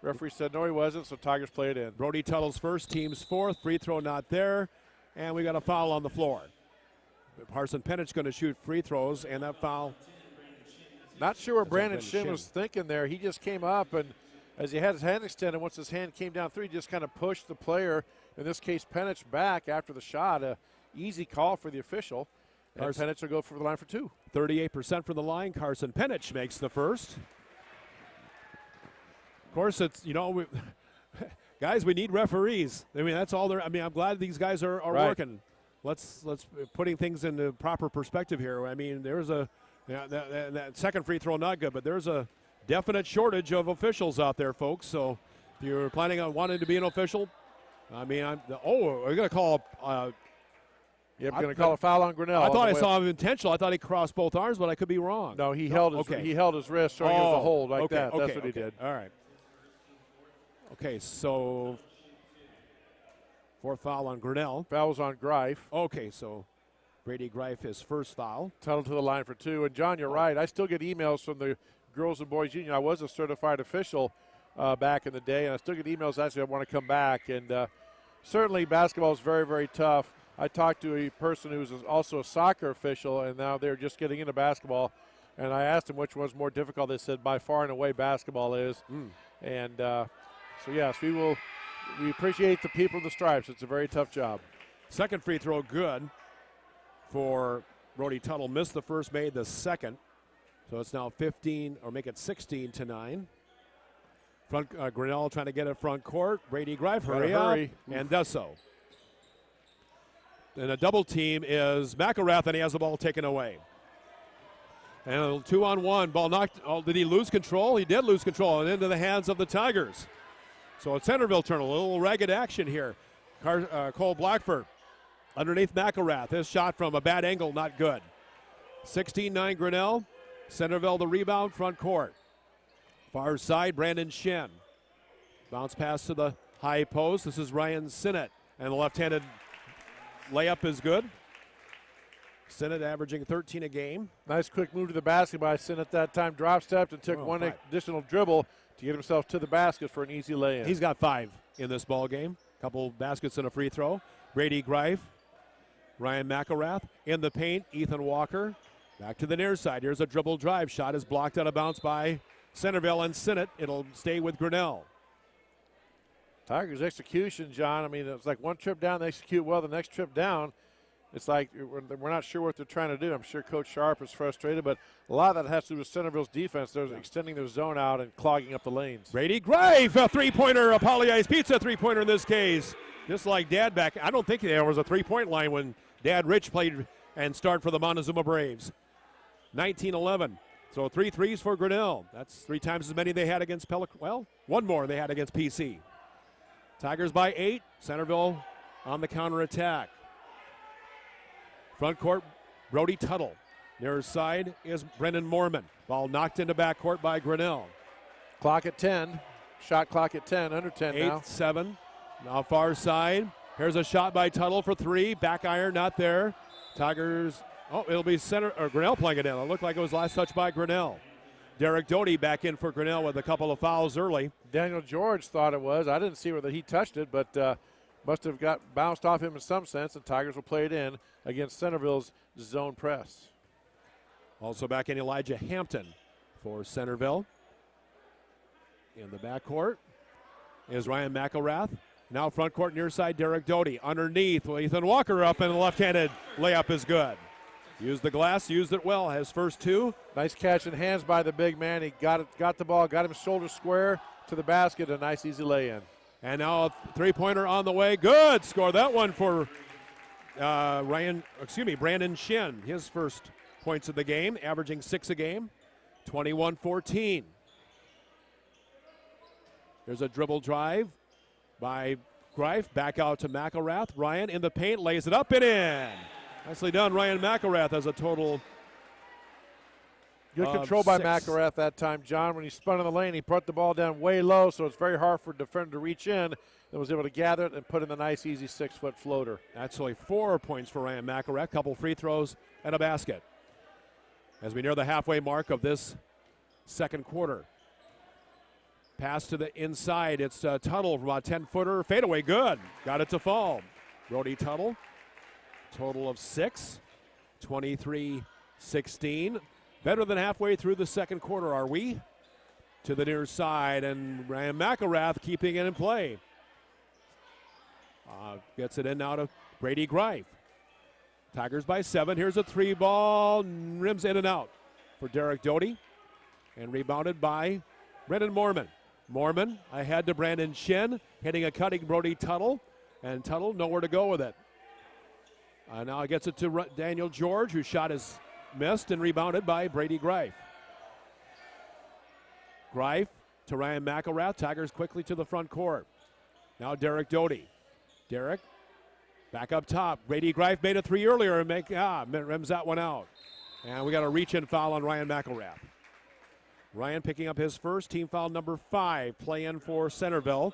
referee said no, he wasn't, so Tigers play it in. Brody Tuttle's first, team's 4th. Free throw not there, and we got a foul on the floor. Carson Penich going to shoot free throws, and that foul. Not sure what Brandon Shin was thinking there. He just came up, and as he had his hand extended, once his hand came down through, he just kind of pushed the player, in this case Penich, back after the shot. Easy call for the official. And Penich will go for the line for 2. 38% from the line. Carson Penich makes the first. Of course, it's, guys, we need referees. I mean, that's all there. I mean, I'm glad these guys are right. working. Let's putting things into proper perspective here. I mean, there's that second free throw not good, but there's a definite shortage of officials out there, folks. So if you're planning on wanting to be an official, I mean, we're going to call. We're going to call a foul on Grinnell. I thought I saw him intentional. I thought he crossed both arms, but I could be wrong. No, he held his wrist, showing it was a hold like that. That's what he did. All right. Okay, so 4th foul on Grinnell. Foul was on Greif. Okay, so Brady Greif, his first foul. Tuttle to the line for 2. And, John, you're right. I still get emails from the Girls and Boys Union. I was a certified official back in the day, and I still get emails asking if I want to come back. And certainly basketball is very, very tough. I talked to a person who's also a soccer official, and now they're just getting into basketball. And I asked them which was more difficult. They said by far and away basketball is. And so, yes, we appreciate the people of the Stripes. It's a very tough job. Second free throw good for Brody Tuttle. Missed the first, made the second. So it's now 15, or make it 16-9. Grinnell trying to get it front court. Brady Greif, hurry up, and does so. And a double team is McElrath, and he has the ball taken away. And a 2-on-1, ball knocked. Oh, did he lose control? He did lose control, and into the hands of the Tigers. So it's Centerville turn, a little ragged action here. Cole Blackford underneath McElrath. His shot from a bad angle, not good. 16-9 Grinnell. Centerville the rebound, front court. Far side, Brandon Shin. Bounce pass to the high post. This is Ryan Sinnott, and the left-handed layup is good. Sinnott averaging 13 a game. Nice quick move to the basket by Sinnott that time. Drop stepped and took one additional dribble to get himself to the basket for an easy lay-in. He's got 5 in this ball game. Couple baskets and a free throw. Brady Greif, Ryan McElrath in the paint. Ethan Walker back to the near side. Here's a dribble drive. Shot is blocked out of bounds by Centerville and Sinnott. It'll stay with Grinnell. Tigers execution, John. I mean, it's like one trip down, they execute well. The next trip down, it's like we're not sure what they're trying to do. I'm sure Coach Sharp is frustrated, but a lot of that has to do with Centerville's defense. They're extending their zone out and clogging up the lanes. Brady Greif, a three-pointer, a Poly Ice Pizza three-pointer in this case. Just like Dad back. I don't think there was a three-point line when Dad Rich played and started for the Montezuma Braves. 19-11. So 3 threes for Grinnell. That's 3 times as many they had against Pelican. Well, 1 more they had against PC. Tigers by 8. Centerville on the counterattack. Front court, Brody Tuttle. Near side is Brendan Moorman. Ball knocked into backcourt by Grinnell. Clock at 10. Shot clock at 10, under 10 now. 8-7. Now far side. Here's a shot by Tuttle for 3. Back iron, not there. Tigers. Oh, it'll be Grinnell playing it in. It looked like it was last touch by Grinnell. Derek Doty back in for Grinnell with a couple of fouls early. Daniel George thought it was. I didn't see whether he touched it, but must have got bounced off him in some sense, and Tigers will play it in against Centerville's zone press. Also back in Elijah Hampton for Centerville. In the backcourt is Ryan McElrath. Now front court near side, Derek Doty. Underneath, Ethan Walker up, and the left-handed layup is good. Used the glass, used it well. His first 2. Nice catch in hands by the big man. He got the ball, got him shoulder square to the basket. A nice easy lay-in. And now a three-pointer on the way. Good. Score that one for Brandon Shin. His first points of the game, averaging 6 a game. 21-14. There's a dribble drive by Greif. Back out to McElrath. Ryan in the paint, lays it up and in. Nicely done. Ryan McElrath has a total. Good control by 6. McElrath that time, John. When he spun in the lane, he put the ball down way low, so it's very hard for a defender to reach in. And was able to gather it and put in the nice, easy 6-foot floater. Actually 4 points for Ryan McElrath. Couple free throws and a basket. As we near the halfway mark of this second quarter. Pass to the inside. It's Tuttle from about 10-footer. Fadeaway, good. Got it to fall. Brody Tuttle. Total of 6. 23-16. Better than halfway through the second quarter, are we? To the near side, and Ryan McElrath keeping it in play. Gets it in now to Brady Greif. Tigers by 7. Here's a 3-ball. Rims in and out for Derek Doty. And rebounded by Brendan Moorman. Moorman ahead to Brandon Shin, hitting a cutting Brody Tuttle. And Tuttle nowhere to go with it. Now gets it to Daniel George, whose shot is missed and rebounded by Brady Greif. Greif to Ryan McElrath. Tigers quickly to the front court. Now Derek Doty. Derek back up top. Brady Greif made a 3 earlier and rims that one out. And we got a reach-in foul on Ryan McElrath. Ryan picking up his first, team foul number 5, play in for Centerville.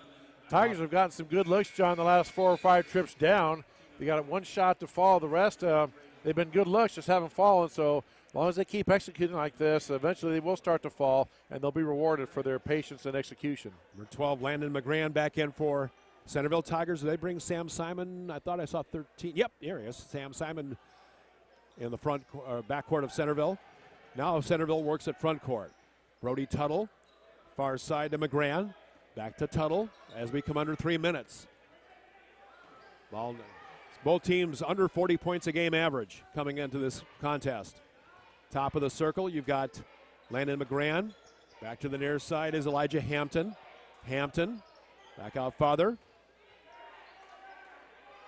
Tigers have gotten some good looks, John, the last 4 or 5 trips down. They got 1 shot to fall. The rest, they've been good looks, just haven't fallen. So as long as they keep executing like this, eventually they will start to fall, and they'll be rewarded for their patience and execution. Number 12, Landon McGran back in for Centerville Tigers, they bring Sam Simon. I thought I saw 13. Yep, here he is. Sam Simon in the backcourt of Centerville. Now Centerville works at front court. Brody Tuttle, far side to McGran. Back to Tuttle as we come under 3 minutes. Well, both teams under 40 points a game average coming into this contest. Top of the circle, you've got Landon McGran. Back to the near side is Elijah Hampton. Hampton, back out farther.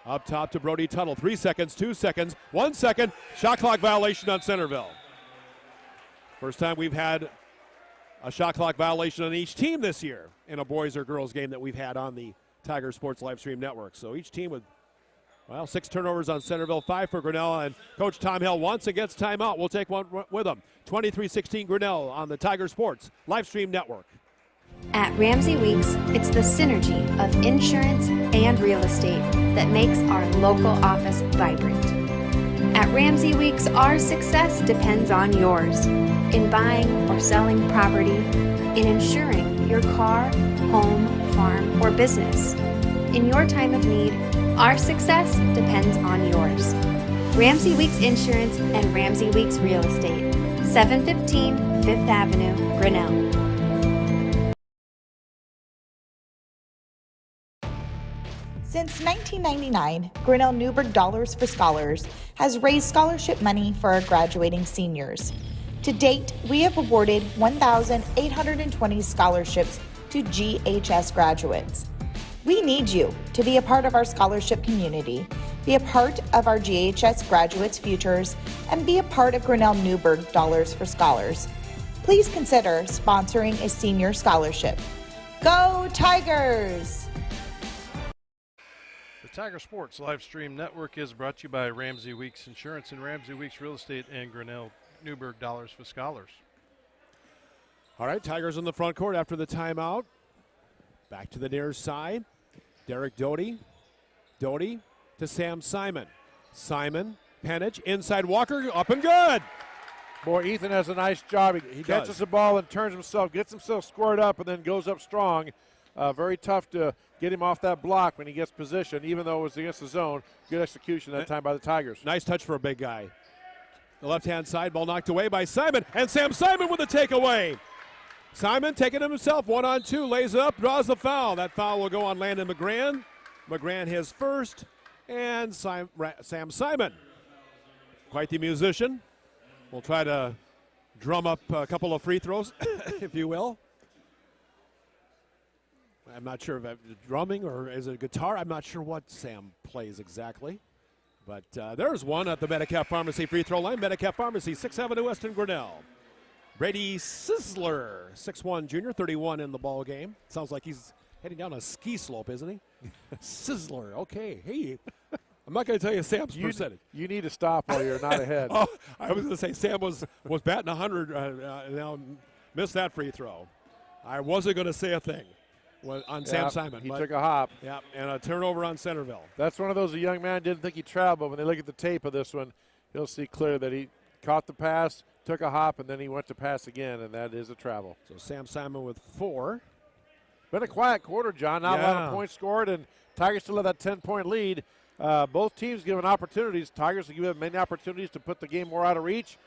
Up top to Brody Tuttle. 3 seconds, 2 seconds, 1 second. Shot clock violation on Centerville. First time we've had a shot clock violation on each team this year in a boys or girls game that we've had on the Tiger Sports Livestream Network. So each team with, 6 turnovers on Centerville, 5 for Grinnell, and Coach Tom Hill once against timeout. We'll take one with him. 23-16 Grinnell on the Tiger Sports Livestream Network. At Ramsey Weeks, it's the synergy of insurance and real estate that makes our local office vibrant. At Ramsey Weeks, our success depends on yours in buying or selling property, in insuring your car, home, farm, or business. In your time of need, our success depends on yours. Ramsey Weeks Insurance and Ramsey Weeks Real Estate, 715 5th Avenue, Grinnell. Since 1999, Grinnell Newburgh Dollars for Scholars has raised scholarship money for our graduating seniors. To date, we have awarded 1,820 scholarships to GHS graduates. We need you to be a part of our scholarship community, be a part of our GHS graduates' futures, and be a part of Grinnell Newburgh Dollars for Scholars. Please consider sponsoring a senior scholarship. Go Tigers! Tiger Sports Livestream Network is brought to you by Ramsey Weeks Insurance and Ramsey Weeks Real Estate and Grinnell Newburgh Dollars for Scholars. All right, Tigers in the front court after the timeout. Back to the near side. Derek Doty. Doty to Sam Simon. Simon, Penich, inside Walker, up and good. Boy, Ethan has a nice job. He catches the ball and turns himself, gets himself squared up, and then goes up strong. Very tough to get him off that block when he gets positioned, even though it was against the zone. Good execution that time by the Tigers. Nice touch for a big guy. The left-hand side, ball knocked away by Simon, and Sam Simon with the takeaway. Simon taking it himself, 1-on-2, lays it up, draws the foul. That foul will go on Landon McGran. McGran his first, and Sam Simon. Quite the musician. We'll try to drum up a couple of free throws, if you will. I'm not sure if it's drumming or is it a guitar. I'm not sure what Sam plays exactly. But there's one at the Medicap Pharmacy free throw line. Medicap Pharmacy, 6th Avenue West in Grinnell. Brady Sizzler, 6'1", junior, 31 in the ball game. Sounds like he's heading down a ski slope, isn't he? Sizzler, okay. Hey, I'm not going to tell you Sam's percentage. You need to stop while you're not ahead. Oh, I was going to say Sam was batting 100, now missed that free throw. I wasn't going to say a thing on Sam Simon. He took a hop. Yeah, and a turnover on Centerville. That's one of those a young man didn't think he traveled, but when they look at the tape of this one, he'll see clear that he caught the pass, took a hop, and then he went to pass again, and that is a travel. So Sam Simon with 4. Been a quiet quarter, John. Not a lot of points scored, and Tigers still have that 10-point lead. Both teams given opportunities. Tigers have given many opportunities to put the game more out of reach.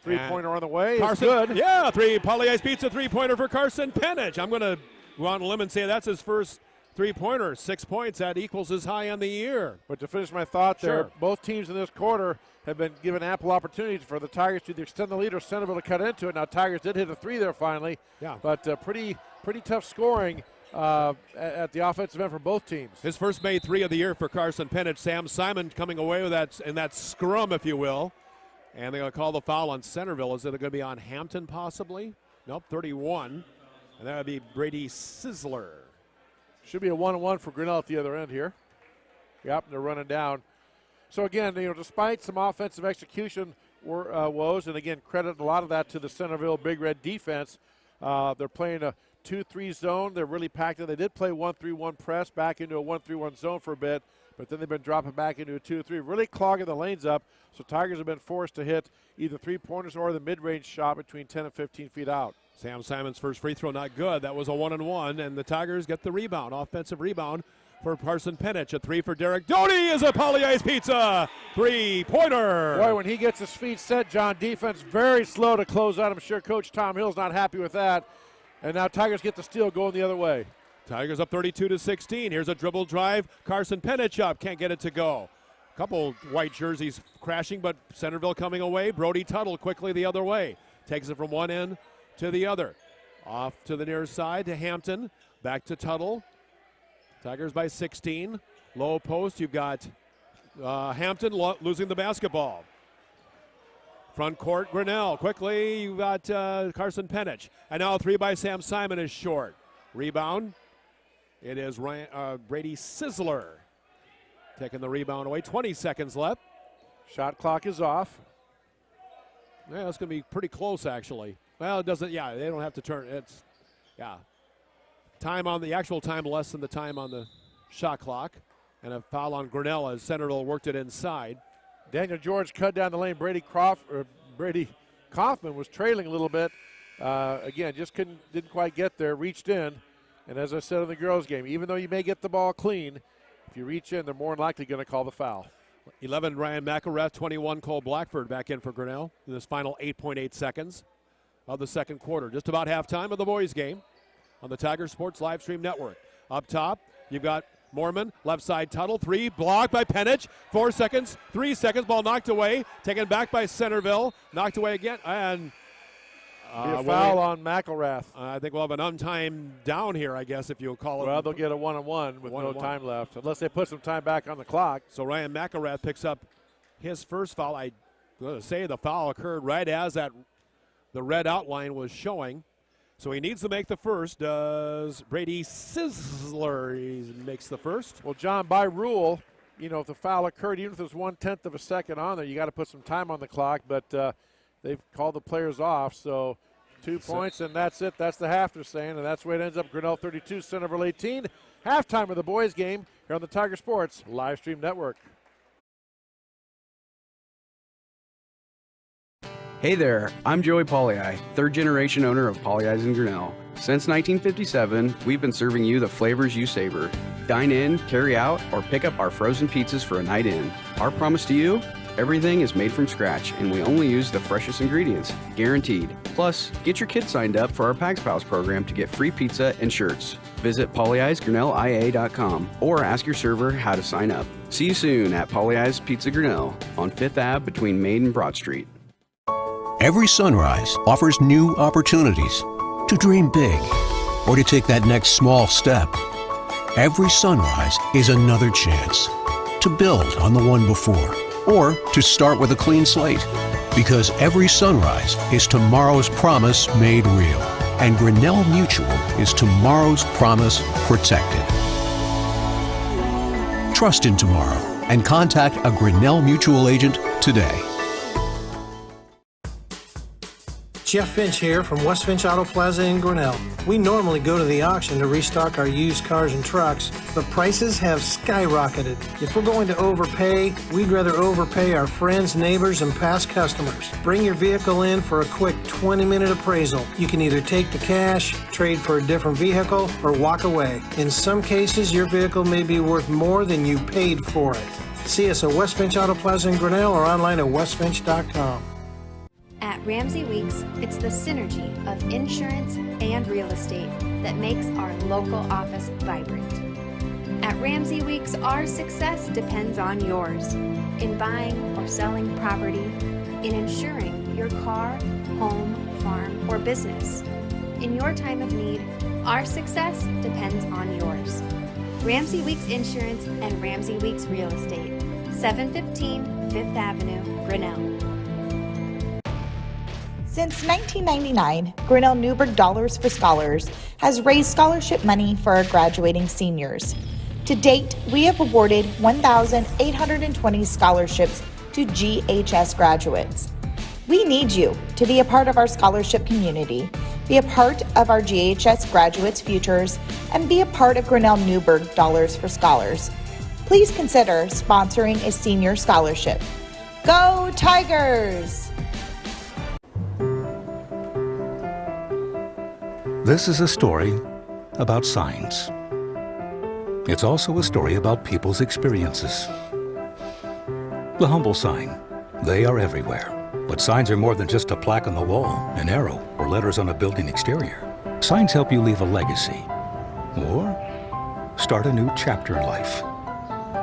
Three-pointer on the way. Carson, it's good. Yeah, Poly Ice beats a three-pointer for Carson Penich. I'm going to go on a limb and say that's his first three-pointer. 6 points. That equals his high on the year. But to finish my thought there, both teams in this quarter have been given ample opportunities for the Tigers to either extend the lead or Centerville to cut into it. Now, Tigers did hit a 3 there finally. Yeah. But pretty tough scoring at the offensive end for both teams. His first made 3 of the year for Carson Penich. Sam Simon coming away with that in that scrum, if you will. And they're going to call the foul on Centerville. Is it going to be on Hampton possibly? Nope, 31. And that would be Brady Sizzler. Should be a 1-1 for Grinnell at the other end here. Yep, they're running down. So again, despite some offensive execution woes, and again, credit a lot of that to the Centerville Big Red defense. They're playing a 2-3 zone. They're really packed in. They did play 1-3-1 press back into a 1-3-1 zone for a bit, but then they've been dropping back into a 2-3, really clogging the lanes up. So Tigers have been forced to hit either three-pointers or the mid-range shot between 10 and 15 feet out. Sam Simon's first free throw not good. That was a 1-and-1, and the Tigers get the rebound, offensive rebound for Carson Penich. A 3 for Derek Doty is a Poly Ice Pizza 3-pointer. Boy, when he gets his feet set, John, defense very slow to close out. I'm sure Coach Tom Hill's not happy with that. And now Tigers get the steal going the other way. Tigers up 32-16. Here's a dribble drive. Carson Penich up. Can't get it to go. Couple white jerseys crashing, but Centerville coming away. Brody Tuttle quickly the other way. Takes it from one end to the other. Off to the near side to Hampton. Back to Tuttle. Tigers by 16. Low post. You've got Hampton losing the basketball. Front court, Grinnell. Quickly, you've got Carson Penich. And now a 3 by Sam Simon is short. Rebound. It is Brady Sizzler taking the rebound away. 20 seconds left. Shot clock is off. Yeah, it's going to be pretty close, actually. Well, it doesn't, yeah, they don't have to turn. It's, yeah. Time on the actual time less than the time on the shot clock. And a foul on Grinnell as Centerville worked it inside. Daniel George cut down the lane. Brady Kaufman was trailing a little bit. Again, just didn't quite get there, reached in. And as I said in the girls' game, even though you may get the ball clean, if you reach in, they're more than likely going to call the foul. 11, Ryan McElrath, 21, Cole Blackford back in for Grinnell in this final 8.8 seconds of the second quarter. Just about halftime of the boys' game on the Tiger Sports Live Stream Network. Up top, you've got Mormon, left side Tuttle, 3, blocked by Penich, 4 seconds, 3 seconds, ball knocked away, taken back by Centerville, knocked away again, and a foul on McElrath. I think we'll have an untimed down here, I guess, if you'll call it. Well, they'll get a one-on-one with no time left, unless they put some time back on the clock. So Ryan McElrath picks up his first foul. I'm going to say the foul occurred right as the red outline was showing. So he needs to make the first. Does Brady Sizzler? He makes the first. Well, John, by rule, you know, if the foul occurred, even if there's 1/10 of a second on there, you got to put some time on the clock. But they've called the players off, so 2 points, and that's it. That's the half they're saying, and that's where it ends up. Grinnell 32, Centerville 18. Halftime of the boys' game here on the Tiger Sports Live Stream Network. Hey there, I'm Joey Pollyi, third-generation owner of Pollyi's in Grinnell. Since 1957, we've been serving you the flavors you savor. Dine in, carry out, or pick up our frozen pizzas for a night in. Our promise to you? Everything is made from scratch, and we only use the freshest ingredients, guaranteed. Plus, get your kids signed up for our Pags Pals program to get free pizza and shirts. Visit pollyi'sgrinnellia.com or ask your server how to sign up. See you soon at Pollyi's Pizza Grinnell on 5th Ave between Main and Broad Street. Every sunrise offers new opportunities to dream big or to take that next small step. Every sunrise is another chance to build on the one before or to start with a clean slate. Because every sunrise is tomorrow's promise made real. And Grinnell Mutual is tomorrow's promise protected. Trust in tomorrow and contact a Grinnell Mutual agent today. Jeff Finch here from West Finch Auto Plaza in Grinnell. We normally go to the auction to restock our used cars and trucks, but prices have skyrocketed. If we're going to overpay, we'd rather overpay our friends, neighbors, and past customers. Bring your vehicle in for a quick 20-minute appraisal. You can either take the cash, trade for a different vehicle, or walk away. In some cases, your vehicle may be worth more than you paid for it. See us at West Finch Auto Plaza in Grinnell or online at westfinch.com. At Ramsey Weeks, it's the synergy of insurance and real estate that makes our local office vibrant. At Ramsey Weeks, our success depends on yours in buying or selling property, in insuring your car, home, farm, or business. In your time of need, our success depends on yours. Ramsey Weeks Insurance and Ramsey Weeks Real Estate, 715 5th Avenue, Grinnell. Since 1999, Grinnell Newberg Dollars for Scholars has raised scholarship money for our graduating seniors. To date, we have awarded 1,820 scholarships to GHS graduates. We need you to be a part of our scholarship community, be a part of our GHS graduates' futures, and be a part of Grinnell Newberg Dollars for Scholars. Please consider sponsoring a senior scholarship. Go Tigers! This is a story about signs. It's also a story about people's experiences. The humble sign. They are everywhere. But signs are more than just a plaque on the wall, an arrow, or letters on a building exterior. Signs help you leave a legacy or start a new chapter in life.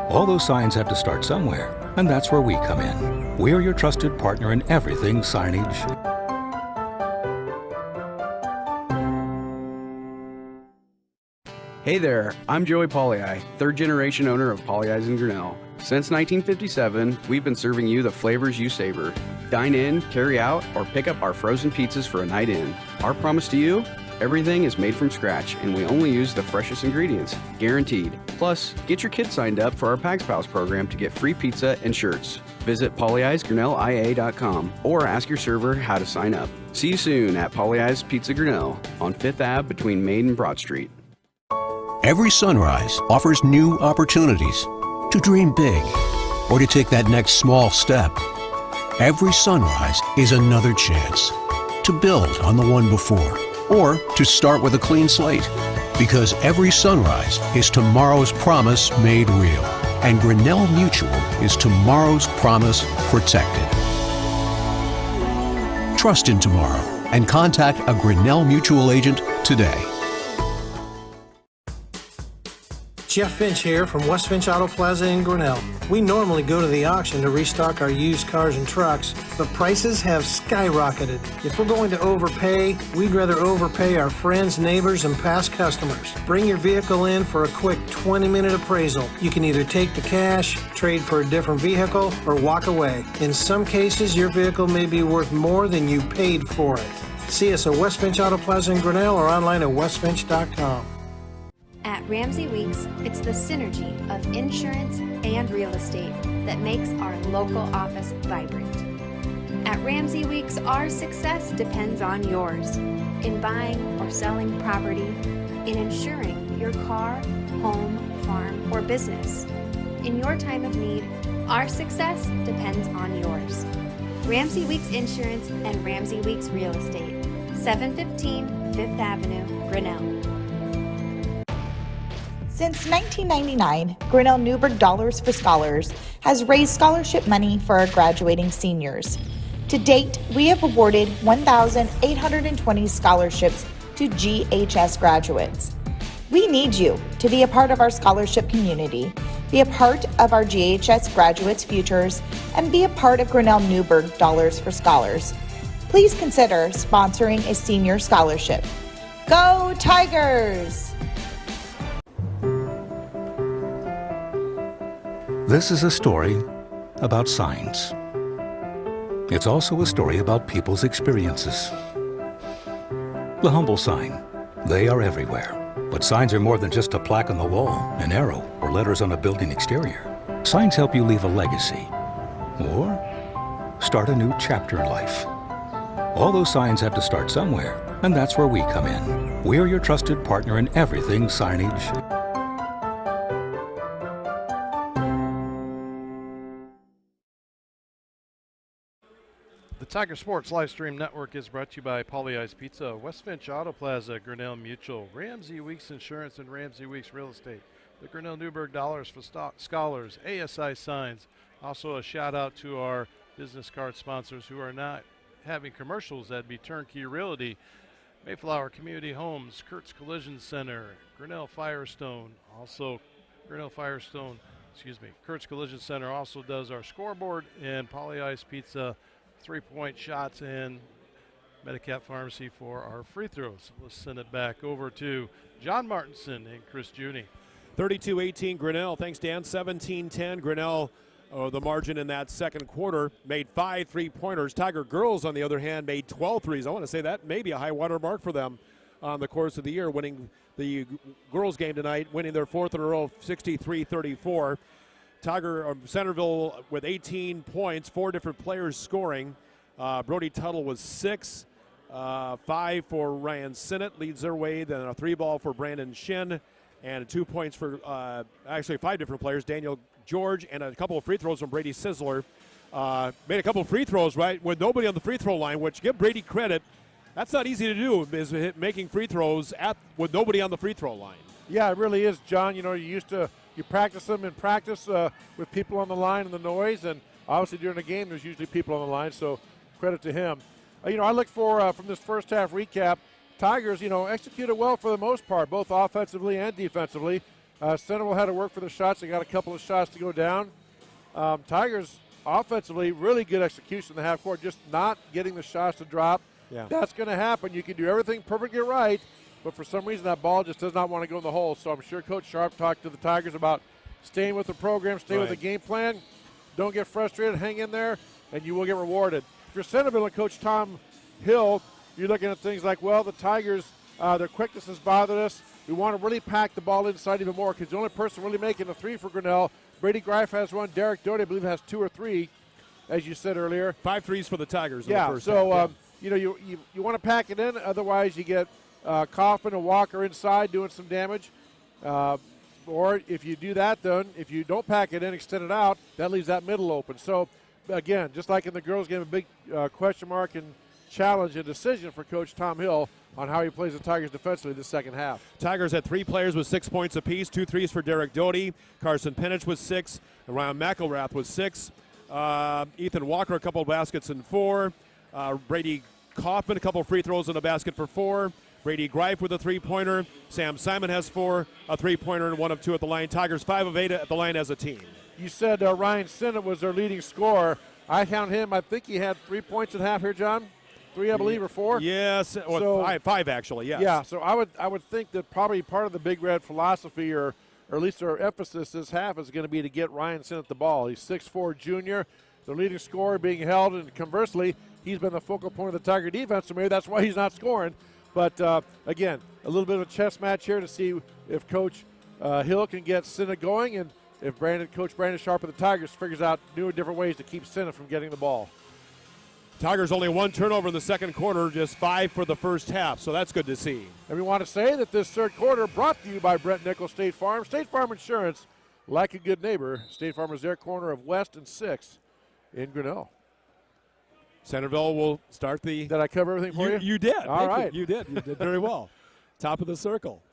All those signs have to start somewhere, and that's where we come in. We're your trusted partner in everything signage. Hey there, I'm Joey Pollyi, third generation owner of Pollyi's in Grinnell. Since 1957, we've been serving you the flavors you savor. Dine in, carry out, or pick up our frozen pizzas for a night in. Our promise to you? Everything is made from scratch, and we only use the freshest ingredients, guaranteed. Plus, get your kids signed up for our Pags Pals program to get free pizza and shirts. Visit pollyi'sgrinnellia.com or ask your server how to sign up. See you soon at Pollyi's Pizza Grinnell on 5th Ave between Main and Broad Street. Every sunrise offers new opportunities to dream big or to take that next small step. Every sunrise is another chance to build on the one before or to start with a clean slate. Because every sunrise is tomorrow's promise made real. And Grinnell Mutual is tomorrow's promise protected. Trust in tomorrow and contact a Grinnell Mutual agent today. Jeff Finch here from West Finch Auto Plaza in Grinnell. We normally go to the auction to restock our used cars and trucks, but prices have skyrocketed. If we're going to overpay, we'd rather overpay our friends, neighbors, and past customers. Bring your vehicle in for a quick 20-minute appraisal. You can either take the cash, trade for a different vehicle, or walk away. In some cases, your vehicle may be worth more than you paid for it. See us at West Finch Auto Plaza in Grinnell or online at westfinch.com. At Ramsey Weeks, it's the synergy of insurance and real estate that makes our local office vibrant. At Ramsey Weeks, our success depends on yours in buying or selling property, in insuring your car, home, farm, or business. In your time of need, our success depends on yours. Ramsey Weeks Insurance and Ramsey Weeks Real Estate, 715 5th Avenue, Grinnell. Since 1999, Grinnell Newburgh Dollars for Scholars has raised scholarship money for our graduating seniors. To date, we have awarded 1,820 scholarships to GHS graduates. We need you to be a part of our scholarship community, be a part of our GHS graduates' futures, and be a part of Grinnell Newburgh Dollars for Scholars. Please consider sponsoring a senior scholarship. Go Tigers! This is a story about signs. It's also a story about people's experiences. The humble sign. They are everywhere. But signs are more than just a plaque on the wall, an arrow, or letters on a building exterior. Signs help you leave a legacy or start a new chapter in life. All those signs have to start somewhere, and that's where we come in. We're your trusted partner in everything signage. The Tiger Sports Livestream Network is brought to you by Pollyi's Pizza, West Finch Auto Plaza, Grinnell Mutual, Ramsey Weeks Insurance, and Ramsey Weeks Real Estate, the Grinnell Newburgh Dollars for Scholars, ASI Signs. Also a shout out to our business card sponsors who are not having commercials. That'd be Turnkey Realty, Mayflower Community Homes, Kurt's Collision Center, Grinnell Firestone. Also Kurt's Collision Center also does our scoreboard, and Pollyi's Pizza, 3-point shots, and Medicap Pharmacy for our free throws. Let's send it back over to John Martinson and Chris Juni. 32-18 Grinnell. Thanks, Dan. 17-10 Grinnell. The margin in that second quarter, made 5 3-pointers. Tiger girls, on the other hand, made 12 threes. I want to say that may be a high water mark for them on the course of the year, winning the girls game tonight, winning their fourth in a row, 63-34. Tiger Centerville with 18 points, 4 different players scoring. Brody Tuttle was 6, 5 for Ryan Sinnott, leads their way. Then a 3-ball for Brandon Shin, and 2 points for actually 5 different players. Daniel George, and a couple of free throws from Brady Sizzler. Made a couple of free throws, right, with nobody on the free throw line, which, give Brady credit. That's not easy to do, is making free throws with nobody on the free throw line. Yeah, it really is, John. You know, you practice them in practice with people on the line and the noise, and obviously during the game there's usually people on the line, so credit to him. I look for, from this first half recap, Tigers, executed well for the most part, both offensively and defensively. Centerville had to work for the shots. They got a couple of shots to go down. Tigers, offensively, really good execution in the half court, just not getting the shots to drop. Yeah. That's going to happen. You can do everything perfectly right, but for some reason that ball just does not want to go in the hole. So I'm sure Coach Sharp talked to the Tigers about staying with the program, stay with the game plan. Don't get frustrated, hang in there, and you will get rewarded. If you're Centerville and Coach Tom Hill, you're looking at things like, well, the Tigers, their quickness has bothered us. We want to really pack the ball inside even more because the only person really making a three for Grinnell, Brady Greif has one. Derek Doty, I believe, has 2 or 3, as you said earlier. 5 threes for the Tigers in the first so, half. You want to pack it in. Otherwise, you get Coffin and Walker inside doing some damage. Or if you do that, then if you don't pack it in, extend it out, that leaves that middle open. So, again, just like in the girls' game, a big question mark and challenge and decision for Coach Tom Hill on how he plays the Tigers defensively this second half. Tigers had 3 players with 6 points apiece, 2 threes for Derek Doty. Carson Penich with 6. And Ryan McElrath with 6. Ethan Walker, a couple of baskets and 4. Brady Kaufman, a couple of free throws in a basket for 4. Brady Greif with a 3-pointer. Sam Simon has 4, a 3-pointer, and 1 of 2 at the line. Tigers 5 of 8 at the line as a team. You said Ryan Sinnott was their leading scorer. I count him. I think he had 3 points at half here, John. 3, I believe, or 4? Yes, or 5 actually, yes. Yeah, so I would think that probably part of the Big Red philosophy, or at least their emphasis this half, is going to be to get Ryan Sinnott the ball. He's 6'4" junior, the leading scorer being held, and conversely, he's been the focal point of the Tiger defense, so maybe that's why he's not scoring. But, again, a little bit of a chess match here to see if Coach Hill can get Sinnott going, and if Coach Brandon Sharp of the Tigers figures out new and different ways to keep Sinnott from getting the ball. Tigers only 1 turnover in the second quarter, just 5 for the first half, so that's good to see. And we want to say that this third quarter brought to you by Brent Nichols State Farm. State Farm Insurance, like a good neighbor. State Farm is their corner of West and 6th in Grinnell. Centerville will start the... Did I cover everything for you? You did. All right. You did. You did very well. Top of the circle.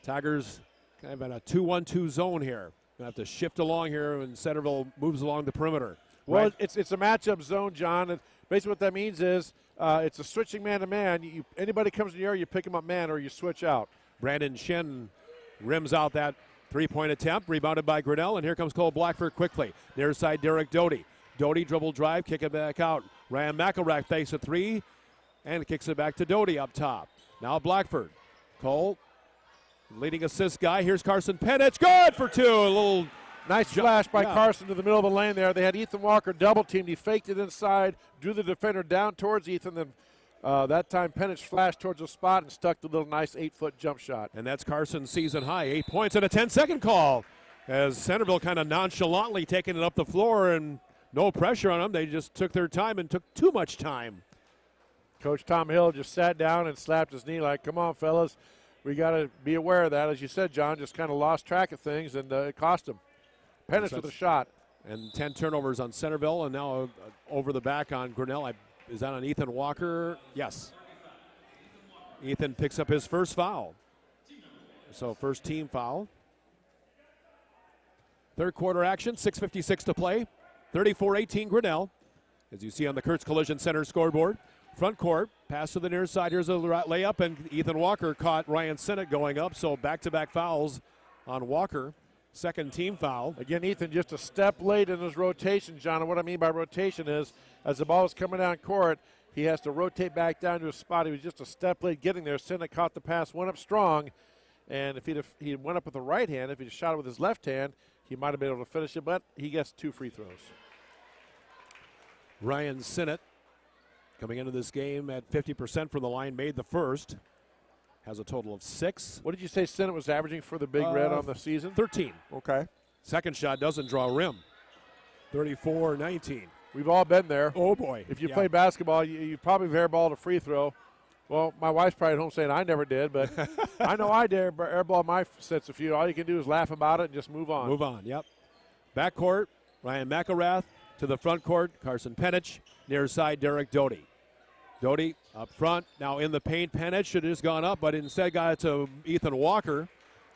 Tigers kind of in a 2-1-2 zone here. Going to have to shift along here when Centerville moves along the perimeter. Well, right? it's a matchup zone, John. And basically what that means is it's a switching man-to-man. Anybody comes in the area, you pick him up man, or you switch out. Brandon Shen rims out that 3-point attempt, rebounded by Grinnell, and here comes Cole Blackford quickly. Near side, Derek Doty. Doty dribble drive, kick it back out. Ryan McElrath fakes a 3 and kicks it back to Doty up top. Now Blackford. Cole, leading assist guy. Here's Carson Penich. Good for 2. A little nice flash by Carson to the middle of the lane there. They had Ethan Walker double teamed. He faked it inside, drew the defender down towards Ethan. Then that time Penich flashed towards the spot and stuck the little nice 8-foot jump shot. And that's Carson's season high. 8 points and a 10-second call as Centerville kind of nonchalantly taking it up the floor and no pressure on them. They just took their time and took too much time. Coach Tom Hill just sat down and slapped his knee like, come on, fellas. We got to be aware of that. As you said, John, just kind of lost track of things, and it cost him. Penich with a shot. And 10 turnovers on Centerville, and now over the back on Grinnell. Is that on Ethan Walker? Yes. Ethan picks up his first foul. So first team foul. Third quarter action, 6:56 to play. 34-18 Grinnell. As you see on the Kurtz Collision Center scoreboard. Front court, pass to the near side. Here's a layup, and Ethan Walker caught Ryan Sinnott going up. So back-to-back fouls on Walker. Second team foul. Again, Ethan just a step late in his rotation, John. And what I mean by rotation is as the ball is coming down court, he has to rotate back down to a spot. He was just a step late getting there. Sinnott caught the pass, went up strong. And if he went up with the right hand, if he shot it with his left hand, he might have been able to finish it, but he gets 2 free throws. Ryan Sinnott coming into this game at 50% from the line, made the first. Has a total of 6. What did you say Sinnott was averaging for the Big Red on the season? 13. Okay. Second shot doesn't draw a rim. 34-19. We've all been there. Oh, boy. If you play basketball, you probably have airballed a free throw. Well, my wife's probably at home saying I never did, but I know I did airball my sets a few. All you can do is laugh about it and just move on. Move on, yep. Backcourt, Ryan McElrath. To the front court, Carson Penich. Near side, Derek Doty. Doty up front, now in the paint. Penich should have just gone up, but instead got it to Ethan Walker.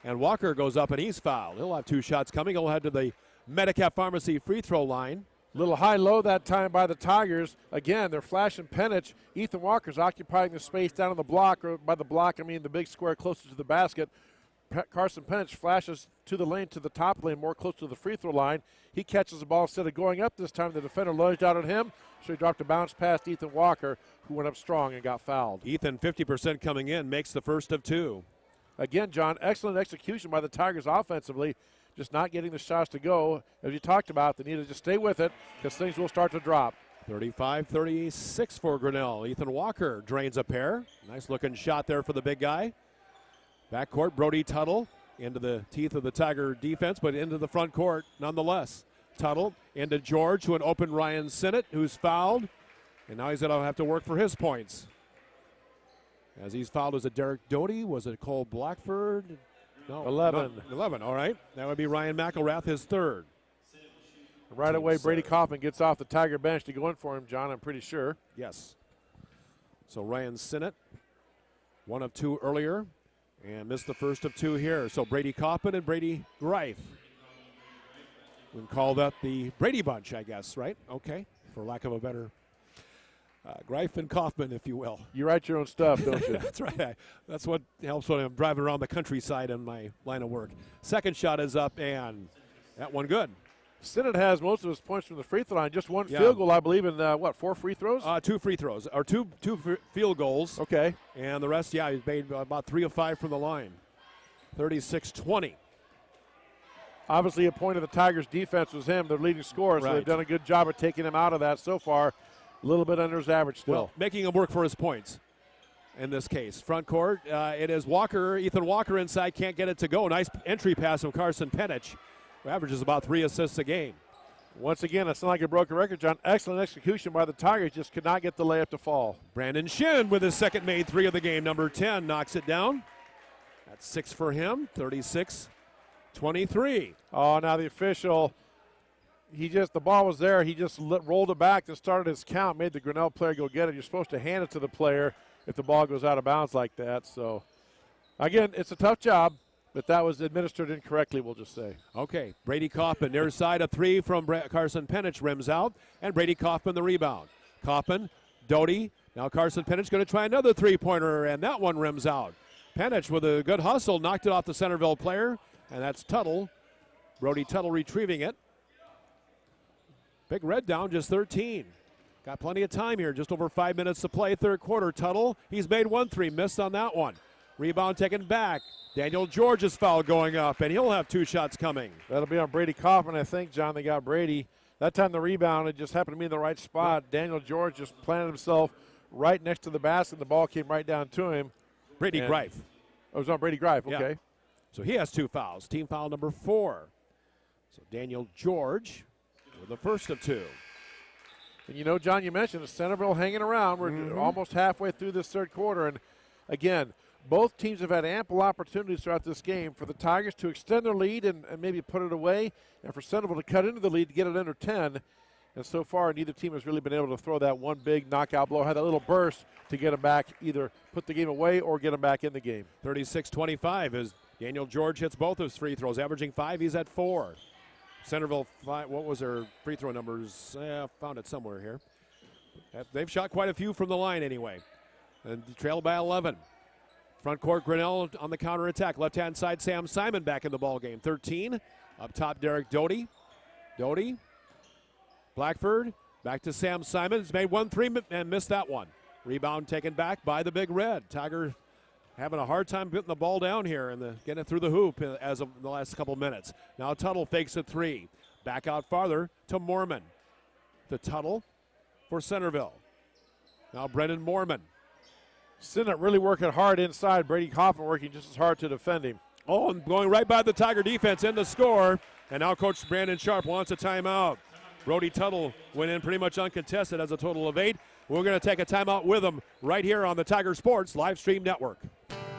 And Walker goes up and he's fouled. He'll have 2 shots coming. He'll head to the Medicap Pharmacy free throw line. Little high-low that time by the Tigers. Again, they're flashing Penich. Ethan Walker's occupying the space down on the block, or by the block, I mean the big square closest to the basket. Carson Penich flashes to the lane, to the top lane, more close to the free throw line. He catches the ball instead of going up this time. The defender lunged out at him, so he dropped a bounce past Ethan Walker, who went up strong and got fouled. Ethan, 50% coming in, makes the first of 2. Again, John, excellent execution by the Tigers offensively, just not getting the shots to go. As you talked about, they need to just stay with it because things will start to drop. 35-36 for Grinnell. Ethan Walker drains a pair. Nice looking shot there for the big guy. Backcourt, Brody Tuttle into the teeth of the Tiger defense, but into the front court nonetheless. Tuttle into George to an open Ryan Sinnott, who's fouled. And now he's going to have to work for his points. As he's fouled, was it Derek Doty? Was it Cole Blackford? No. 11. No, 11, all right. That would be Ryan McElrath, his 3rd. Right away, Brady Kaufman gets off the Tiger bench to go in for him, John, I'm pretty sure. Yes. So Ryan Sinnott, 1 of 2 earlier, and missed the first of 2 here. So Brady Kaufman and Brady Greif. We can call that the Brady Bunch, I guess, right? Okay, for lack of a better. Greif and Kaufman, if you will. You write your own stuff, don't you? That's right. That's what helps when I'm driving around the countryside in my line of work. Second shot is up, and that one good. Sinnott has most of his points from the free throw line. Just 1 field goal, I believe, in 4 free throws? 2 free throws, or two field goals. Okay. And the rest, he's made about 3 of 5 from the line. 36-20. Obviously, a point of the Tigers' defense was him, their leading scorer, so they've done a good job of taking him out of that so far. A little bit under his average still. Well, making him work for his points in this case. Front court, it is Walker. Ethan Walker inside, can't get it to go. Nice entry pass from Carson Penich, who averages about 3 assists a game. Once again, it's not like a broken record, John. Excellent execution by the Tigers, just could not get the layup to fall. Brandon Shin with his second made 3 of the game. Number 10 knocks it down. That's 6 for him, 36-23. Oh, now the official, the ball was there. He just rolled it back and started his count, made the Grinnell player go get it. You're supposed to hand it to the player if the ball goes out of bounds like that. So, again, it's a tough job, but that was administered incorrectly, we'll just say. Okay, Brady Kaufman near side, a 3 from Carson Penich rims out, and Brady Kaufman the rebound. Kaufman, Doty, now Carson Penich going to try another 3-pointer, and that one rims out. Penich with a good hustle knocked it off the Centerville player, and that's Tuttle. Brody Tuttle retrieving it. Big Red down, just 13. Got plenty of time here, just over 5 minutes to play, third quarter. Tuttle, he's made 1 3, missed on that one. Rebound taken back. Daniel George's foul going up, and he'll have 2 shots coming. That'll be on Brady Kaufman, I think, John. They got Brady. That time the rebound, it just happened to be in the right spot. Yep. Daniel George just planted himself right next to the basket, and the ball came right down to him. Brady Greif. Oh, it was on Brady Greif, okay. Yeah. So he has 2 fouls. Team foul number 4. So Daniel George with the first of 2. And John, you mentioned the Centerville hanging around. We're almost halfway through this third quarter. And again, both teams have had ample opportunities throughout this game for the Tigers to extend their lead and maybe put it away, and for Centerville to cut into the lead to get it under 10. And so far, neither team has really been able to throw that one big knockout blow, had that little burst to get them back, either put the game away or get them back in the game. 36-25 as Daniel George hits both his free throws, averaging 5. He's at 4. Centerville, what was their free throw numbers? Found it somewhere here. They've shot quite a few from the line anyway. And trailed by 11. Front court, Grinnell on the counterattack. Left-hand side, Sam Simon back in the ball game. 13. Up top, Derek Doty. Doty. Blackford. Back to Sam Simon. He's made 1 3 and missed that one. Rebound taken back by the Big Red. Tiger having a hard time getting the ball down here and getting it through the hoop as of the last couple minutes. Now Tuttle fakes a 3. Back out farther to Mormon. To Tuttle for Centerville. Now Brendan Mormon. Sinnott really working hard inside. Brady Kaufman working just as hard to defend him. Oh, and going right by the Tiger defense in the score. And now Coach Brandon Sharp wants a timeout. Brody Tuttle went in pretty much uncontested, has a total of 8. We're going to take a timeout with him right here on the Tiger Sports Live Stream Network.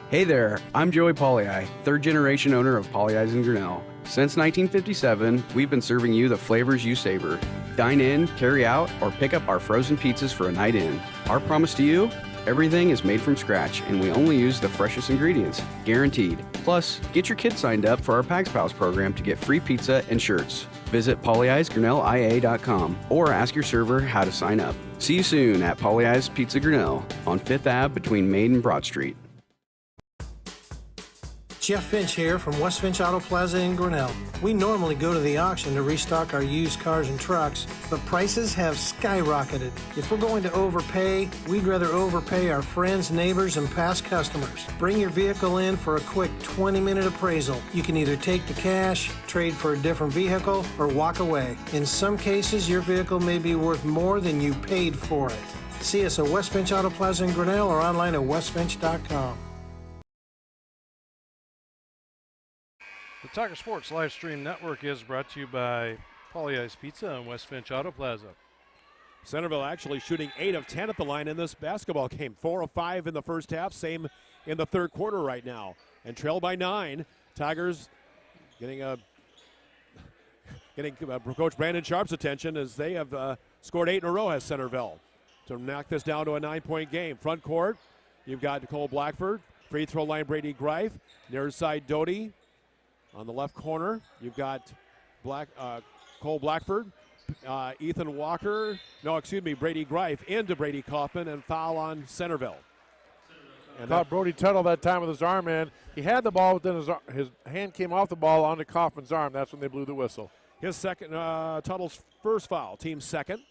Hey there, I'm Joey Pollei, third-generation owner of Polley's in Grinnell. Since 1957, we've been serving you the flavors you savor. Dine in, carry out, or pick up our frozen pizzas for a night in. Our promise to you, everything is made from scratch, and we only use the freshest ingredients, guaranteed. Plus, Plus, get your kids signed up for our Pags Pals program to get free pizza and shirts. Visit polyeisgrinnellia.com or ask your server how to sign up. See you soon at Polly Eyes Pizza Grinnell on 5th Ave between Main and Broad Street. Jeff Finch here from West Finch Auto Plaza in Grinnell. We normally go to the auction to restock our used cars and trucks, but prices have skyrocketed. If we're going to overpay, we'd rather overpay our friends, neighbors, and past customers. Bring your vehicle in for a quick 20-minute appraisal. You can either take the cash, trade for a different vehicle, or walk away. In some cases, your vehicle may be worth more than you paid for it. See us at West Finch Auto Plaza in Grinnell or online at westfinch.com. The Tiger Sports Live Stream Network is brought to you by Polly Eyes Pizza and West Finch Auto Plaza. Centerville actually shooting 8 of 10 at the line in this basketball game. 4 of 5 in the first half, same in the third quarter right now. And trail by 9. Tigers getting Coach Brandon Sharp's attention as they have scored 8 in a row as Centerville to knock this down to a 9-point game. Front court, you've got Cole Blackford. Free throw line, Brady Greif. Near side, Doty. On the left corner, you've got Cole Blackford, Ethan Walker, Brady Greif into Brady Kaufman, and foul on Centerville. And caught Brody Tuttle that time with his arm in. He had the ball within his hand came off the ball onto Kaufman's arm. That's when they blew the whistle. His second, Tuttle's first foul, team second.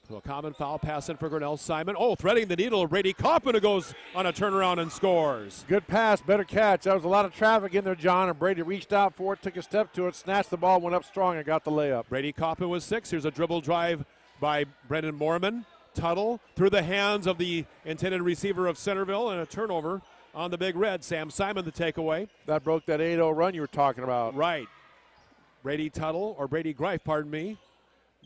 So a common foul pass in for Grinnell. Simon, threading the needle. Brady Kaufman, who goes on a turnaround and scores. Good pass, better catch. That was a lot of traffic in there, John, and Brady reached out for it, took a step to it, snatched the ball, went up strong, and got the layup. Brady Kaufman was 6. Here's a dribble drive by Brendan Moorman. Tuttle through the hands of the intended receiver of Centerville, and a turnover on the Big Red. Sam Simon the takeaway. That broke that 8-0 run you were talking about. Right. Brady Greif, pardon me.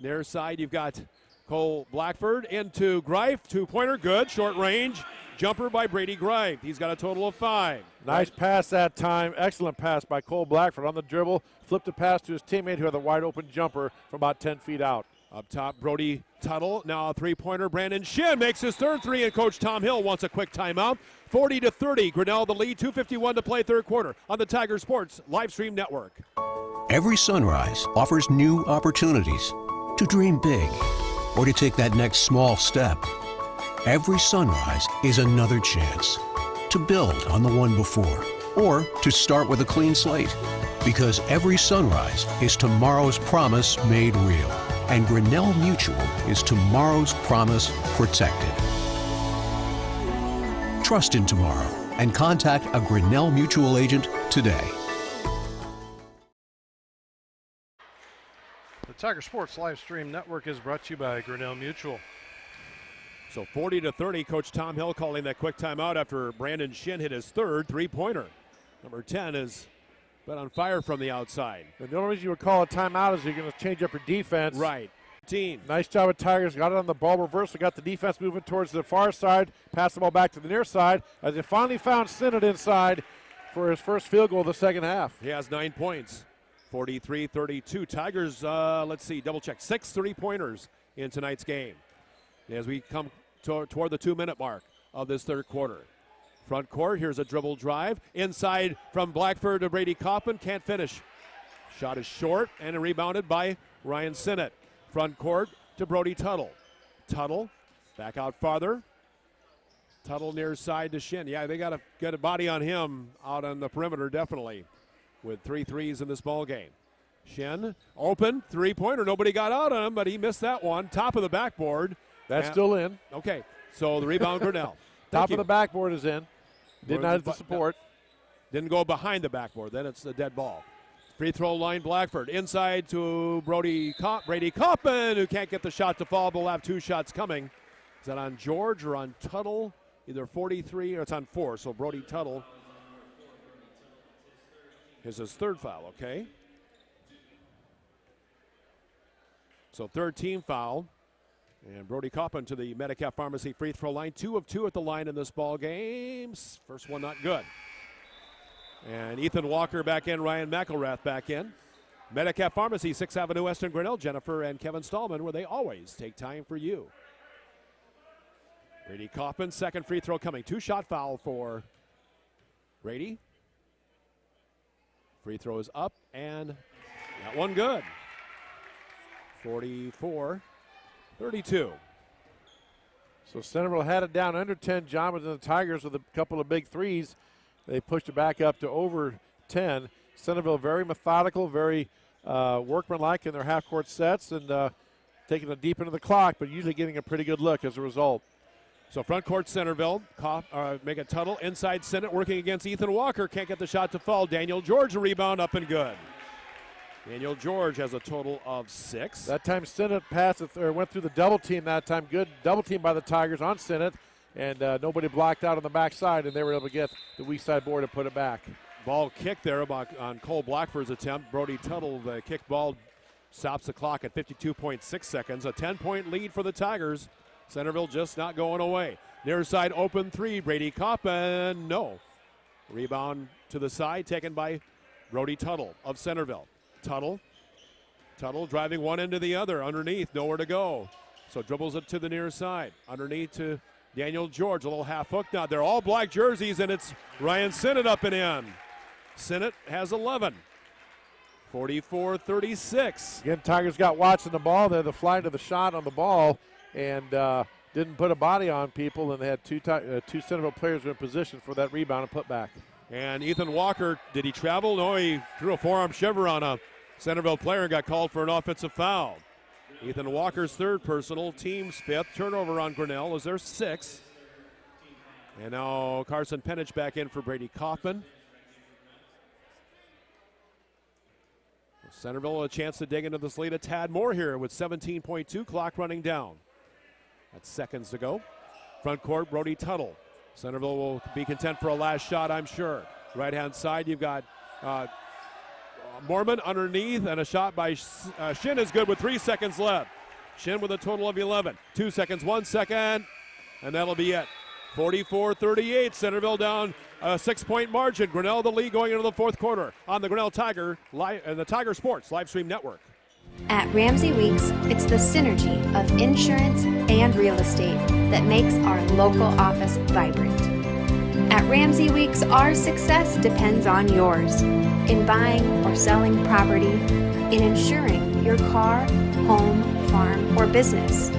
Near side, you've got Cole Blackford into Greif, 2-pointer, good, short range, jumper by Brady Greif. He's got a total of 5. Nice pass that time, excellent pass by Cole Blackford on the dribble, flipped a pass to his teammate who had a wide open jumper from about 10 feet out. Up top, Brody Tuttle, now a 3-pointer, Brandon Shin makes his third 3, and Coach Tom Hill wants a quick timeout. 40-30, Grinnell the lead, 2:51 to play third quarter on the Tiger Sports Live Stream Network. Every sunrise offers new opportunities to dream big or to take that next small step. Every sunrise is another chance to build on the one before or to start with a clean slate. Because every sunrise is tomorrow's promise made real. And Grinnell Mutual is tomorrow's promise protected. Trust in tomorrow and contact a Grinnell Mutual agent today. The Tiger Sports Live Stream Network is brought to you by Grinnell Mutual. So 40-30, Coach Tom Hill calling that quick timeout after Brandon Shin hit his third 3-pointer. Number 10 has been on fire from the outside. And the only reason you would call a timeout is you're going to change up your defense. Right. Nice job of Tigers. Got it on the ball reversal. Got the defense moving towards the far side. Passed the ball back to the near side as they finally found Sinnott inside for his first field goal of the second half. He has 9 points. 43-32. Tigers, double check. 6 3-pointers in tonight's game as we come toward the 2-minute mark of this third quarter. Front court, here's a dribble drive. Inside from Blackford to Brady Kaufman. Can't finish. Shot is short and rebounded by Ryan Sinnott. Front court to Brody Tuttle. Tuttle back out farther. Tuttle near side to Shin. Yeah, they got to get a body on him out on the perimeter, definitely, with 3 threes in this ball game. Shin, open, 3-pointer. Nobody got out on him, but he missed that one. Top of the backboard. That's still in. Okay, so the rebound, Grinnell. Top of the backboard is in. Did not have the support. Didn't go behind the backboard. Then it's the dead ball. Free throw line, Blackford. Inside to Brady Kaufman, who can't get the shot to fall, but will have 2 shots coming. Is that on George or on Tuttle? Either 43 or it's on 4. So Brody Tuttle is his third foul, okay? So third team foul. And Brody Kaufman to the Medicap Pharmacy free throw line. 2 of 2 at the line in this ball game. First one not good. And Ethan Walker back in, Ryan McElrath back in. Medicap Pharmacy, 6th Avenue West in Grinnell. Jennifer and Kevin Stallman, where they always take time for you. Brady Kaufman, second free throw coming. 2-shot foul for Brady. Free throw is up, and that one good. 44-32. So Centerville had it down under 10, John, but then the Tigers with a couple of big threes. They pushed it back up to over 10. Centerville very methodical, very workmanlike in their half-court sets, and taking it deep into the clock, but usually getting a pretty good look as a result. So front court Centerville, make a tunnel. Inside Sinnott working against Ethan Walker. Can't get the shot to fall. Daniel George a rebound up and good. Daniel George has a total of 6. That time Sinnott passed it, or went through the double team that time. Good double team by the Tigers on Sinnott, and nobody blocked out on the backside, and they were able to get the weak side board and put it back. Ball kick there on Cole Blackford's attempt. Brody Tuttle, the kick ball, stops the clock at 52.6 seconds. A 10-point lead for the Tigers. Centerville just not going away. Near side open three. Brady Coppin, no. Rebound to the side taken by Brody Tuttle of Centerville. Tuttle driving one end to the other. Underneath, nowhere to go. So dribbles it to the near side. Underneath to Daniel George, a little half hook now. They're all black jerseys, and it's Ryan Sinnott up and in. Sinnott has 11. 44-36. Again, Tigers got Watson the ball there, the fly to the shot on the ball, and didn't put a body on people, and they had two Centerville players in position for that rebound and put back. And Ethan Walker, did he travel? No, he threw a forearm shiver on a Centerville player and got called for an offensive foul. Ethan Walker's third personal, team's fifth. Turnover on Grinnell is their 6th. And now Carson Penich back in for Brady Kaufman. Centerville a chance to dig into this lead a tad more here with 17.2 clock running down. That's seconds to go. Front court, Brody Tuttle. Centerville will be content for a last shot, I'm sure. Right-hand side, you've got Mormon underneath, and a shot by Shin is good with 3 seconds left. Shin with a total of 11. 2 seconds, 1 second, and that'll be it. 44-38, Centerville down a 6-point margin. Grinnell the lead going into the fourth quarter on the Grinnell Tiger and the Tiger Sports live stream network. At Ramsey Weeks, it's the synergy of insurance and real estate that makes our local office vibrant. At Ramsey Weeks, our success depends on yours in buying or selling property, in insuring your car, home, farm, or business.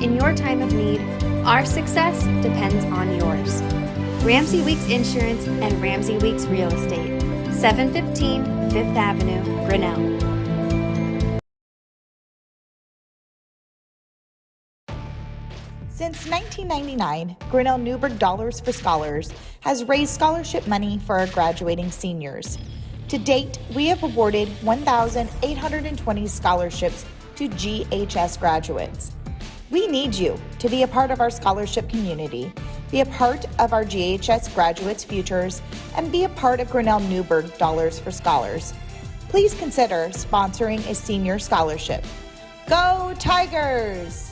In your time of need, our success depends on yours. Ramsey Weeks Insurance and Ramsey Weeks Real Estate, 715 5th Avenue, Grinnell. Since 1999, Grinnell Newburgh Dollars for Scholars has raised scholarship money for our graduating seniors. To date, we have awarded 1,820 scholarships to GHS graduates. We need you to be a part of our scholarship community, be a part of our GHS graduates' futures, and be a part of Grinnell Newburgh Dollars for Scholars. Please consider sponsoring a senior scholarship. Go Tigers!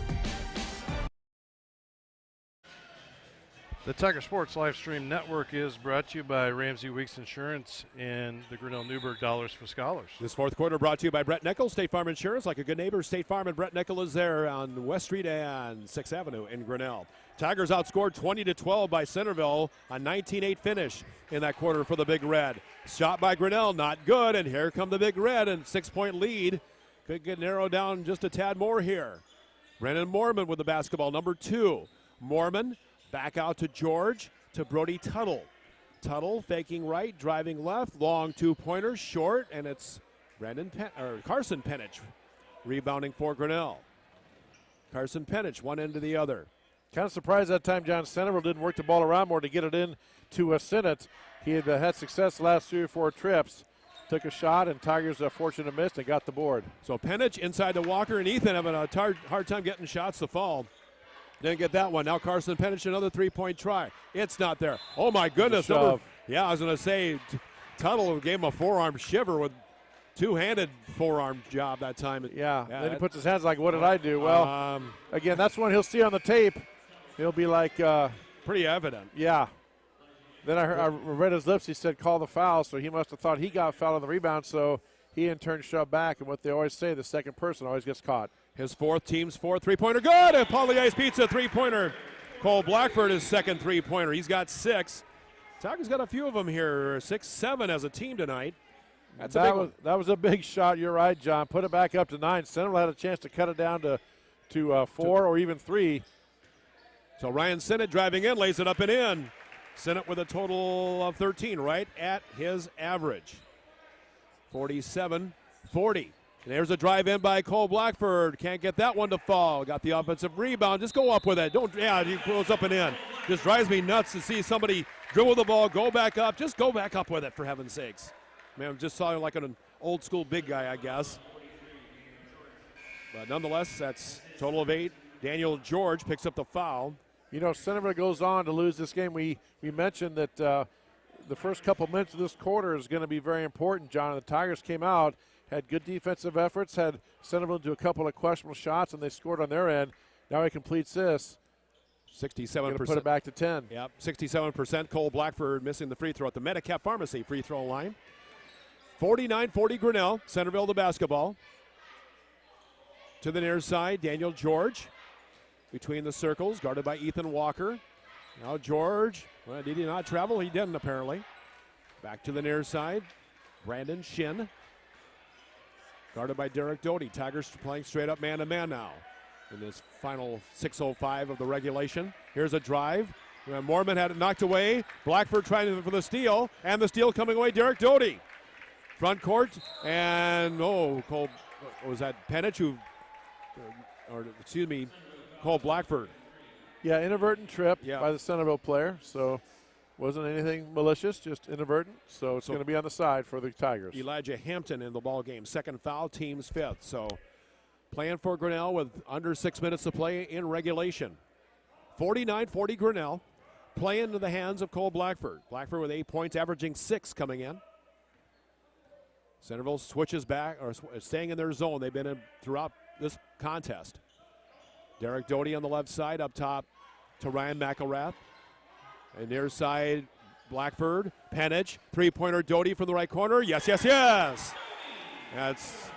The Tiger Sports live stream network is brought to you by Ramsey Weeks Insurance and the Grinnell Newburgh Dollars for Scholars. This fourth quarter brought to you by Brett Nickel, State Farm Insurance. Like a good neighbor, State Farm and Brett Nickel is there on West Street and 6th Avenue in Grinnell. Tigers outscored 20-12 by Centerville, a 19-8 finish in that quarter for the Big Red. Shot by Grinnell, not good, and here come the Big Red, and 6-point lead. Could get narrowed down just a tad more here. Brennan Mormon with the basketball, number 2. Mormon back out to George, to Brody Tuttle. Tuttle faking right, driving left, long two-pointer, short, and it's Carson Penich rebounding for Grinnell. Carson Penich, one end to the other. Kind of surprised that time John Centerville didn't work the ball around more to get it in to Sinnott. He had had success the last 3 or 4 trips. Took a shot, and Tigers fortunate missed and got the board. So Penich inside to Walker, and Ethan having a hard time getting shots to fall. Didn't get that one. Now Carson Penich, another 3-point try. It's not there. Oh, my goodness. Yeah, I was going to say Tuttle gave him a forearm shiver with two-handed forearm job that time. Yeah, then he puts his hands like, what did I do? Well, again, that's one he'll see on the tape. He'll be like. Pretty evident. Yeah. Then I read his lips. He said, call the foul, so he must have thought he got fouled on the rebound, so he in turn shoved back. And what they always say, the second person always gets caught. His team's fourth three-pointer, good! And Paulie Ice beats a three-pointer. Cole Blackford, his second three-pointer. He's got 6. Tigers got a few of them here, 6, 7 as a team tonight. That's a big one. That was a big shot. You're right, John. Put it back up to 9. Centerville had a chance to cut it down to 4 or even 3. So Ryan Sinnott driving in, lays it up and in. Sinnott with a total of 13, right at his average. 47-40. There's a drive in by Cole Blackford. Can't get that one to fall. Got the offensive rebound. Just go up with it. He goes up and in. Just drives me nuts to see somebody dribble the ball, go back up. Just go back up with it, for heaven's sakes. Man, just saw him like an old school big guy, I guess. But nonetheless, that's a total of 8. Daniel George picks up the foul. You know, Centerville goes on to lose this game. We mentioned that the first couple minutes of this quarter is going to be very important, John. The Tigers came out, had good defensive efforts, had Centerville do a couple of questionable shots, and they scored on their end. Now he completes this. 67%. Put it back to 10. Yep, 67%. Cole Blackford missing the free throw at the Medicap Pharmacy free throw line. 49-40 Grinnell. Centerville the basketball. To the near side, Daniel George. Between the circles, guarded by Ethan Walker. Now George, well, did he not travel? He didn't, apparently. Back to the near side, Brandon Shin. Guarded by Derek Doty. Tigers playing straight up man-to-man now in this final 6:05 of the regulation. Here's a drive. Mormon had it knocked away. Blackford trying for the steal, and the steal coming away, Derek Doty. Front court, and Cole, was that Penich Cole Blackford. Yeah, inadvertent trip by the Centerville player, so wasn't anything malicious, just inadvertent. So it's going to be on the side for the Tigers. Elijah Hampton in the ball game. Second foul, team's 5th. So playing for Grinnell with under 6 minutes to play in regulation. 49-40 Grinnell. Play into the hands of Cole Blackford. Blackford with 8 points, averaging 6 coming in. Centerville switches back, or staying in their zone. They've been in throughout this contest. Derek Doty on the left side, up top to Ryan McElrath. And near side, Blackford, Penich, three-pointer Doty from the right corner. Yes. That's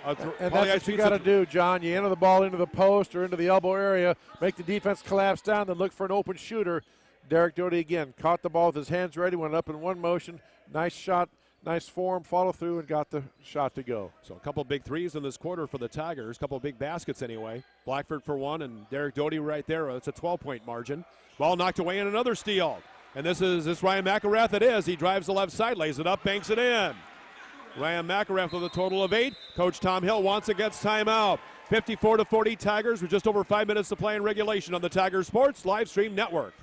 and that's what you got to do, John. You enter the ball into the post or into the elbow area, make the defense collapse down, then look for an open shooter. Derek Doty again caught the ball with his hands ready, went up in one motion. Nice shot. Nice form, follow through, and got the shot to go. So a couple big threes in this quarter for the Tigers. A couple big baskets anyway. Blackford for one, and Derek Doty right there. It's a 12-point margin. Ball knocked away, and another steal. And this Ryan McElrath. It is. He drives the left side, lays it up, banks it in. Ryan McElrath with a total of 8. Coach Tom Hill once again timeout. 54-40 Tigers with just over 5 minutes to play in regulation on the Tiger Sports Live Stream Network.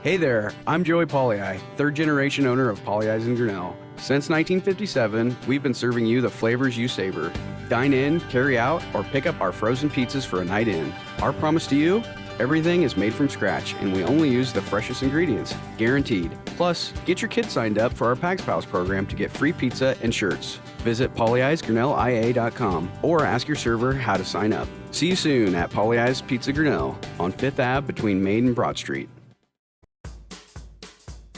Hey there, I'm Joey Pollei, third-generation owner of Polley's in Grinnell. Since 1957, we've been serving you the flavors you savor. Dine in, carry out, or pick up our frozen pizzas for a night in. Our promise to you? Everything is made from scratch, and we only use the freshest ingredients, guaranteed. Plus, get your kids signed up for our Pags Pals program to get free pizza and shirts. Visit polleisgrinnellia.com or ask your server how to sign up. See you soon at Polley's Pizza Grinnell on 5th Ave between Main and Broad Street.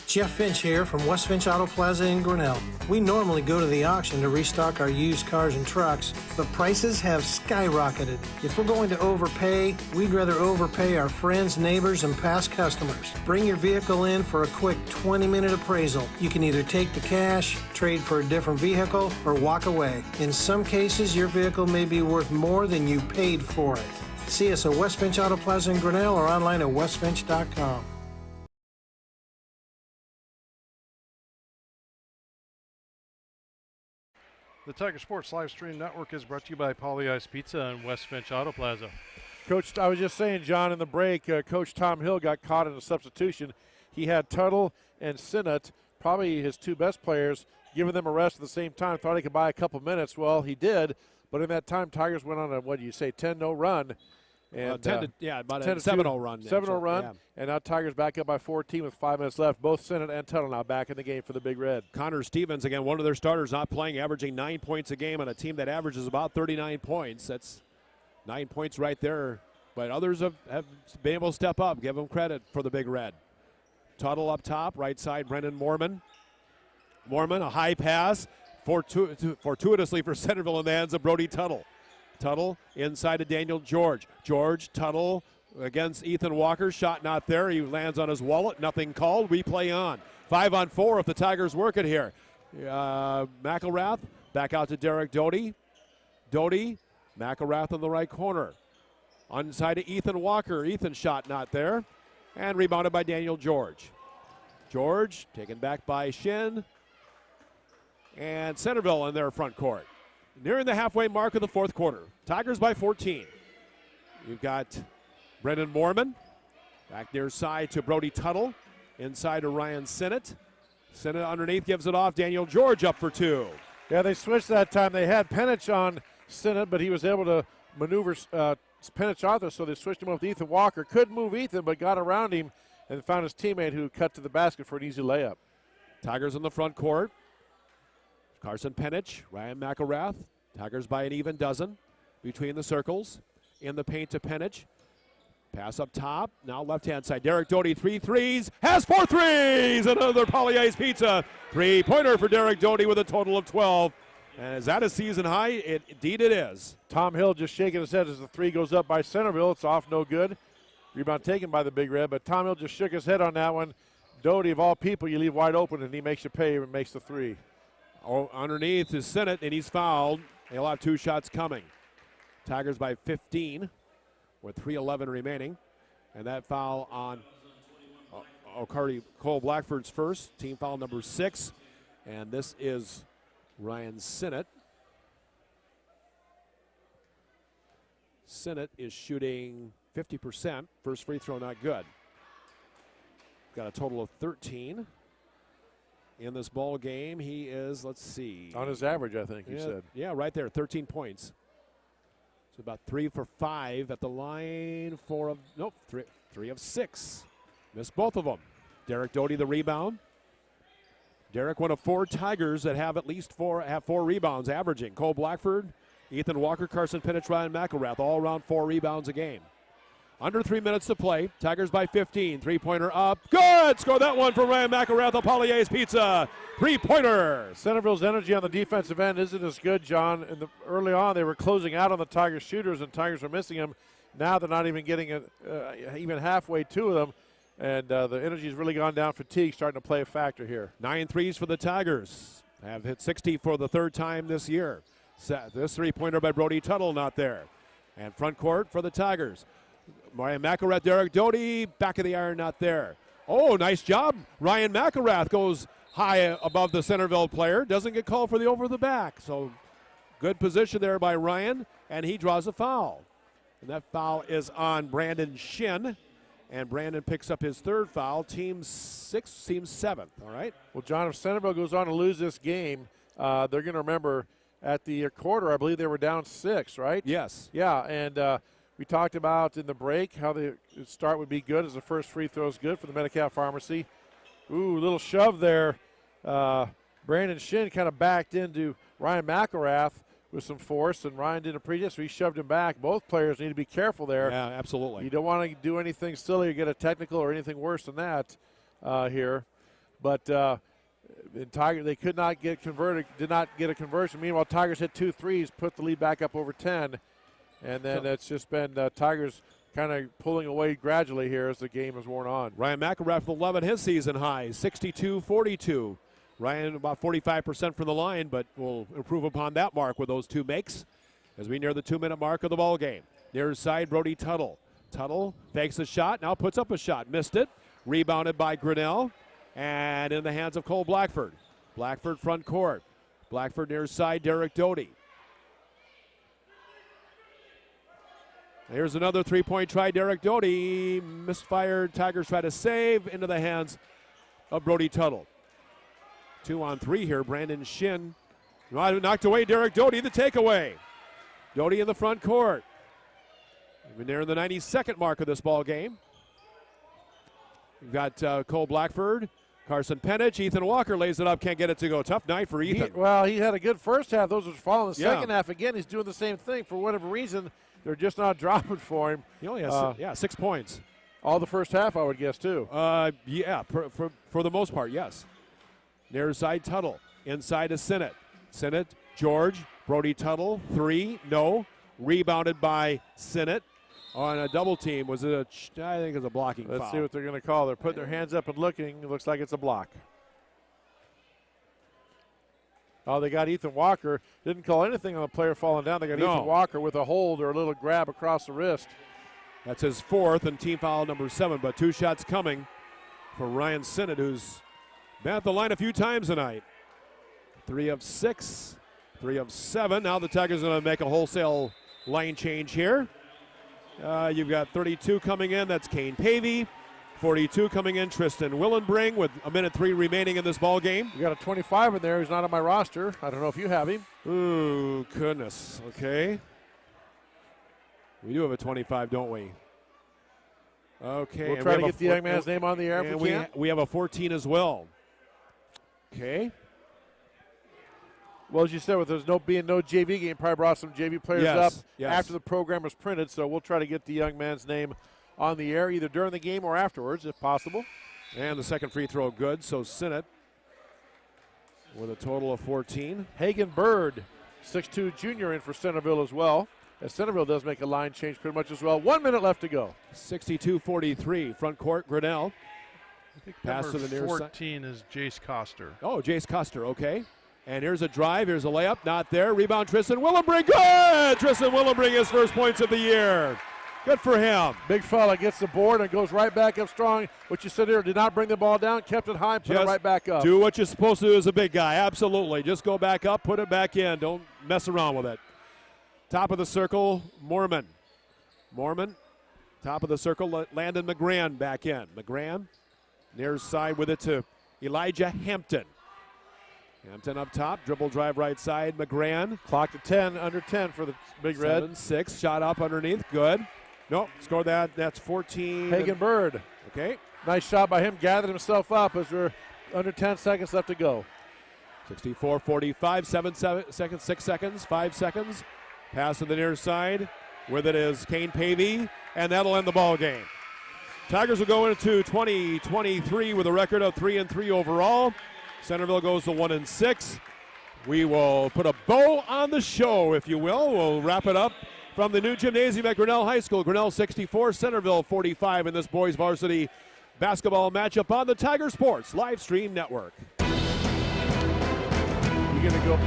Jeff Finch here from West Finch Auto Plaza in Grinnell. We normally go to the auction to restock our used cars and trucks, but prices have skyrocketed. If we're going to overpay, we'd rather overpay our friends, neighbors, and past customers. Bring your vehicle in for a quick 20-minute appraisal. You can either take the cash, trade for a different vehicle, or walk away. In some cases, your vehicle may be worth more than you paid for it. See us at West Finch Auto Plaza in Grinnell or online at westfinch.com. The Tiger Sports Live Stream Network is brought to you by Polley's Pizza and West Finch Auto Plaza. Coach, I was just saying, John, in the break, Coach Tom Hill got caught in a substitution. He had Tuttle and Sinnott, probably his 2 best players, giving them a rest at the same time. Thought he could buy a couple minutes. Well, he did, but in that time, Tigers went on a, 10-0 run. And about a 7-0 run. 7-0 run, yeah. And now Tigers back up by 14 with 5 minutes left. Both Sinnott and Tuttle now back in the game for the Big Red. Connor Stevens, again, one of their starters not playing, averaging 9 points a game on a team that averages about 39 points. That's 9 points right there. But others have been able to step up. Give them credit for the Big Red. Tuttle up top, right side, Brendan Mormon. Mormon, a high pass, fortuitously for Centerville in the hands of Brody Tuttle. Tuttle inside to Daniel George. George, Tuttle against Ethan Walker. Shot not there. He lands on his wallet. Nothing called. We play on. 5-on-4 if the Tigers work it here. McElrath Back out to Derek Doty. Doty, McElrath in the right corner. Onside to Ethan Walker. Ethan's shot not there. And rebounded by Daniel George. George taken back by Shin. And Centerville in their front court. Nearing the halfway mark of the fourth quarter. Tigers by 14. You've got Brendan Moorman. Back near side to Brody Tuttle. Inside to Ryan Sinnott. Sinnott underneath gives it off. Daniel George up for two. Yeah, they switched that time. They had Penich on Sinnott, but he was able to maneuver Penich out there, so they switched him up with Ethan Walker. Couldn't move Ethan, but got around him and found his teammate who cut to the basket for an easy layup. Tigers in the front court. Carson Penich, Ryan McElrath. Tigers by an even dozen between the circles. In the paint to Penich. Pass up top. Now left-hand side. Derek Doty, 3 threes. Has 4 threes! Another Poly-Ice Pizza. Three-pointer for Derek Doty with a total of 12. And is that a season high? Indeed it is. Tom Hill just shaking his head as the three goes up by Centerville. It's off, no good. Rebound taken by the Big Red, but Tom Hill just shook his head on that one. Doty, of all people, you leave wide open, and he makes you pay and makes the three. Oh, underneath is Sinnott, and he's fouled. He'll have 2 shots coming. Tigers by 15 with 3:11 remaining. And that foul on Cole Blackford's first, team foul number 6. And this is Ryan Sinnott. Sinnott is shooting 50%. First free throw not good. Got a total of 13 in this ball game. He is, let's see. On his average, I think you said. Yeah, right there, 13 points. So about 3 for 5 at the line. 3 of 6. Missed both of them. Derek Doty the rebound. Derek, one of 4 Tigers that have at least 4 rebounds averaging. Cole Blackford, Ethan Walker, Carson Penich, Ryan McElrath, all around 4 rebounds a game. Under 3 minutes to play. Tigers by 15. Three-pointer up. Good! Score that one for Ryan McElrath of Poly-Ace Pizza. Three-pointer. Centerville's energy on the defensive end isn't as good, John. Early on, they were closing out on the Tigers shooters, and Tigers are missing them. Now they're not even getting even halfway to them, and the energy's really gone down. Fatigue starting to play a factor here. 9 threes for the Tigers. Have hit 60 for the 3rd time this year. This three-pointer by Brody Tuttle not there. And front court for the Tigers. Ryan McElrath, Derek Doty, back of the iron, not there. Oh, nice job. Ryan McElrath goes high above the Centerville player. Doesn't get called for the over the back. So good position there by Ryan, and he draws a foul. And that foul is on Brandon Shin. And Brandon picks up his 3rd foul. Team 7th, all right? Well, John, if Centerville goes on to lose this game, they're going to remember at the quarter, I believe they were down 6, right? Yes. Yeah, and we talked about in the break how the start would be good as the first free throw is good for the Metcalf Pharmacy. Ooh, little shove there. Brandon Shin kind of backed into Ryan McElrath with some force, and Ryan didn't appreciate it, so he shoved him back. Both players need to be careful there. Yeah, absolutely. You don't want to do anything silly or get a technical or anything worse than that here. But in Tiger, they could not get converted, did not get a conversion. Meanwhile, Tigers hit 2 threes, put the lead back up over 10. And then it's just been Tigers kind of pulling away gradually here as the game has worn on. Ryan McElrath with 11 his season high, 62-42. Ryan about 45% from the line, but will improve upon that mark with those 2 makes as we near the 2-minute mark of the ball game. Near side, Brody Tuttle. Tuttle fakes a shot, now puts up a shot. Missed it. Rebounded by Grinnell. And in the hands of Cole Blackford. Blackford front court. Blackford near side, Derek Doty. Here's another 3-point try, Derek Doty. Misfired, Tigers try to save into the hands of Brody Tuttle. 2 on 3 here, Brandon Shin. Knocked away Derek Doty, the takeaway. Doty in the front court. We're near the 92nd mark of this ball game. We've got Cole Blackford, Carson Penich, Ethan Walker lays it up, can't get it to go. Tough night for Ethan. He had a good first half. Those were falling. The second half, again, he's doing the same thing. For whatever reason, they're just not dropping for him. He only has 6 points. All the first half, I would guess, too. For the most part, yes. Near side, Tuttle. Inside to Sinnott. Sinnott, George, Brody Tuttle, 3, no. Rebounded by Sinnott on a double team. I think it's a blocking foul. Let's see what they're going to call. They're putting their hands up and looking. It looks like it's a block. Oh, they got Ethan Walker. Didn't call anything on the player falling down. They got Ethan Walker with a hold or a little grab across the wrist. That's his 4th and team foul number 7, but 2 shots coming for Ryan Sinnott, who's been at the line a few times tonight. 3 of 6, 3 of 7. Now the Tigers are going to make a wholesale line change here. You've got 32 coming in. That's Kane Pavey. 42 coming in, Tristan Willenbring with 1:03 remaining in this ball game. You got a 25 in there. He's not on my roster. I don't know if you have him. Ooh, goodness. Okay. We do have a 25, don't we? Okay. We'll try to get the young man's name on the air if we can. We have a 14 as well. Okay. Well, as you said, with there's no JV game, probably brought some JV players up after the program was printed, so we'll try to get the young man's name on the air either during the game or afterwards if possible. And the second free throw good, so Sinnott with a total of 14. Hagen Bird, 6'2 junior, in for Centerville as well. As Centerville does make a line change pretty much as well. 1 minute left to go. 62-43, front court, Grinnell. I think pass to the near 14 is Jace Coster. Oh, Jace Coster, okay. And here's a drive, here's a layup, not there. Rebound, Tristan Willenbring, good! Tristan Willenbring, his first points of the year. Good for him. Big fella gets the board and goes right back up strong. What you said here, did not bring the ball down, kept it high, put it right back up. Do what you're supposed to do as a big guy, absolutely. Just go back up, put it back in. Don't mess around with it. Top of the circle, Mormon. Top of the circle, Landon McGran back in. McGran, near side with it to Elijah Hampton. Hampton up top, dribble drive right side, McGran. Clock to 10, under 10 for the Big Red. 7-6, shot up underneath, good. Nope, scored that, that's 14. Hagen Bird. Okay. Nice shot by him, gathered himself up as we're under 10 seconds left to go. 64-45, 6 seconds, 5 seconds. Pass to the near side. With it is Kane Pavey, and that'll end the ball game. Tigers will go into 2023 with a record of 3-3 overall. Centerville goes to 1-6. We will put a bow on the show, if you will. We'll wrap it up from the new gymnasium at Grinnell High School. Grinnell 64, Centerville 45 in this boys varsity basketball matchup on the Tiger Sports Live Stream Network. You're going to go.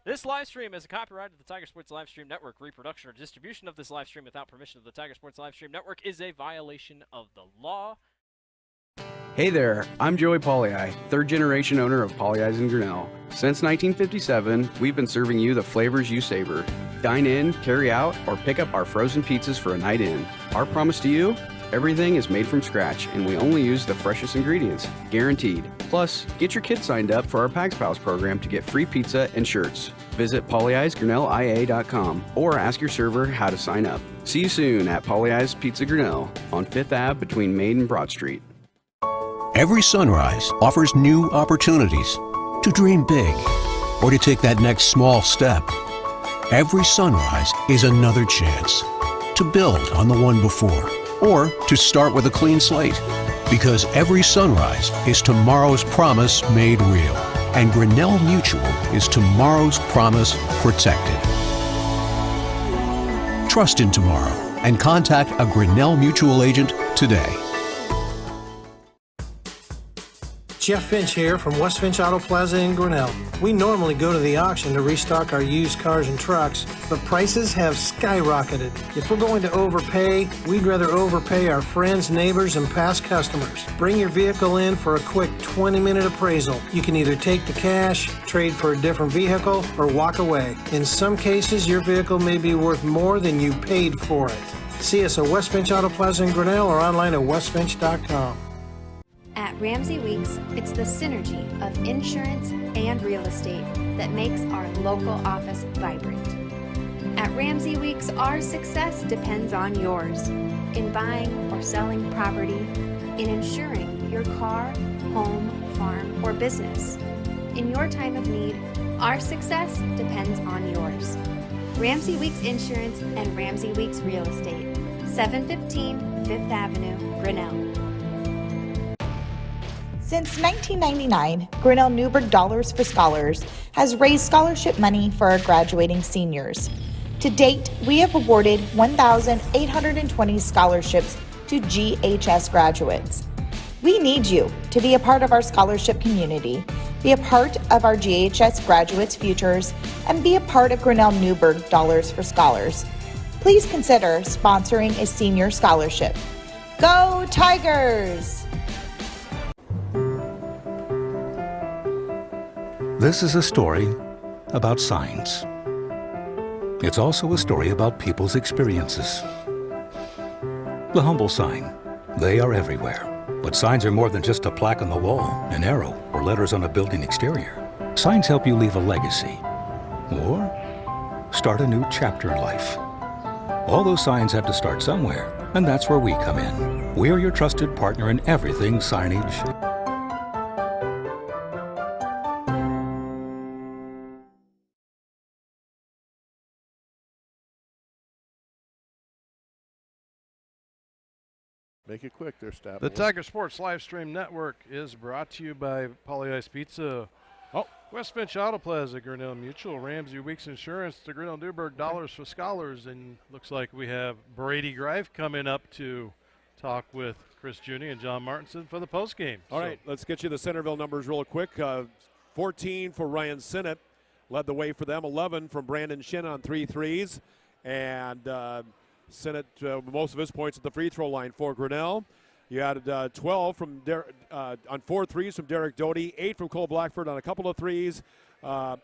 This live stream is a copyright of the Tiger Sports Live Stream Network. Reproduction or distribution of this live stream without permission of the Tiger Sports Live Stream Network is a violation of the law. Hey there, I'm Joey Pollyi, third generation owner of Pollyi's in Grinnell. Since 1957, we've been serving you the flavors you savor. Dine in, carry out, or pick up our frozen pizzas for a night in. Our promise to you? Everything is made from scratch, and we only use the freshest ingredients, guaranteed. Plus, get your kids signed up for our Pags Pals program to get free pizza and shirts. Visit pollyi'sgrinnellia.com or ask your server how to sign up. See you soon at Pollyi's Pizza Grinnell on 5th Ave between Main and Broad Street. Every sunrise offers new opportunities to dream big or to take that next small step. Every sunrise is another chance to build on the one before or to start with a clean slate. Because every sunrise is tomorrow's promise made real. And Grinnell Mutual is tomorrow's promise protected. Trust in tomorrow and contact a Grinnell Mutual agent today. Jeff Finch here from West Finch Auto Plaza in Grinnell. We normally go to the auction to restock our used cars and trucks, but prices have skyrocketed. If we're going to overpay, we'd rather overpay our friends, neighbors, and past customers. Bring your vehicle in for a quick 20-minute appraisal. You can either take the cash, trade for a different vehicle, or walk away. In some cases, your vehicle may be worth more than you paid for it. See us at West Finch Auto Plaza in Grinnell or online at westfinch.com. At Ramsey Weeks, it's the synergy of insurance and real estate that makes our local office vibrant. At Ramsey Weeks, our success depends on yours in buying or selling property, in insuring your car, home, farm, or business. In your time of need, our success depends on yours. Ramsey Weeks Insurance and Ramsey Weeks Real Estate, 715 5th Avenue, Grinnell. Since 1999, Grinnell Newberg Dollars for Scholars has raised scholarship money for our graduating seniors. To To date, we have awarded 1,820 scholarships to GHS graduates. We need you to be a part of our scholarship community, be a part of our GHS graduates' futures, and be a part of Grinnell Newburgh Dollars for Scholars. Please consider sponsoring a senior scholarship. Go Tigers! This is a story about signs. It's also a story about people's experiences. The humble sign. They are everywhere. But signs are more than just a plaque on the wall, an arrow, or letters on a building exterior. Signs help you leave a legacy or start a new chapter in life. All those signs have to start somewhere, and that's where we come in. We're your trusted partner in everything signage. Make it quick there, Stab. The Tiger Sports Live Stream Network is brought to you by Poly Ice Pizza, West Finch Auto Plaza, Grinnell Mutual, Ramsey Weeks Insurance, the Grinnell Newburgh Dollars for Scholars, and looks like we have Brady Greif coming up to talk with Chris Juni and John Martinson for the postgame. All right, let's get you the Centerville numbers real quick. 14 for Ryan Sinnott, led the way for them. 11 from Brandon Shin on 3 threes, and Sinnott most of his points at the free throw line for Grinnell. You added 12 from on 4 threes from Derek Doty, 8 from Cole Blackford on a couple of threes.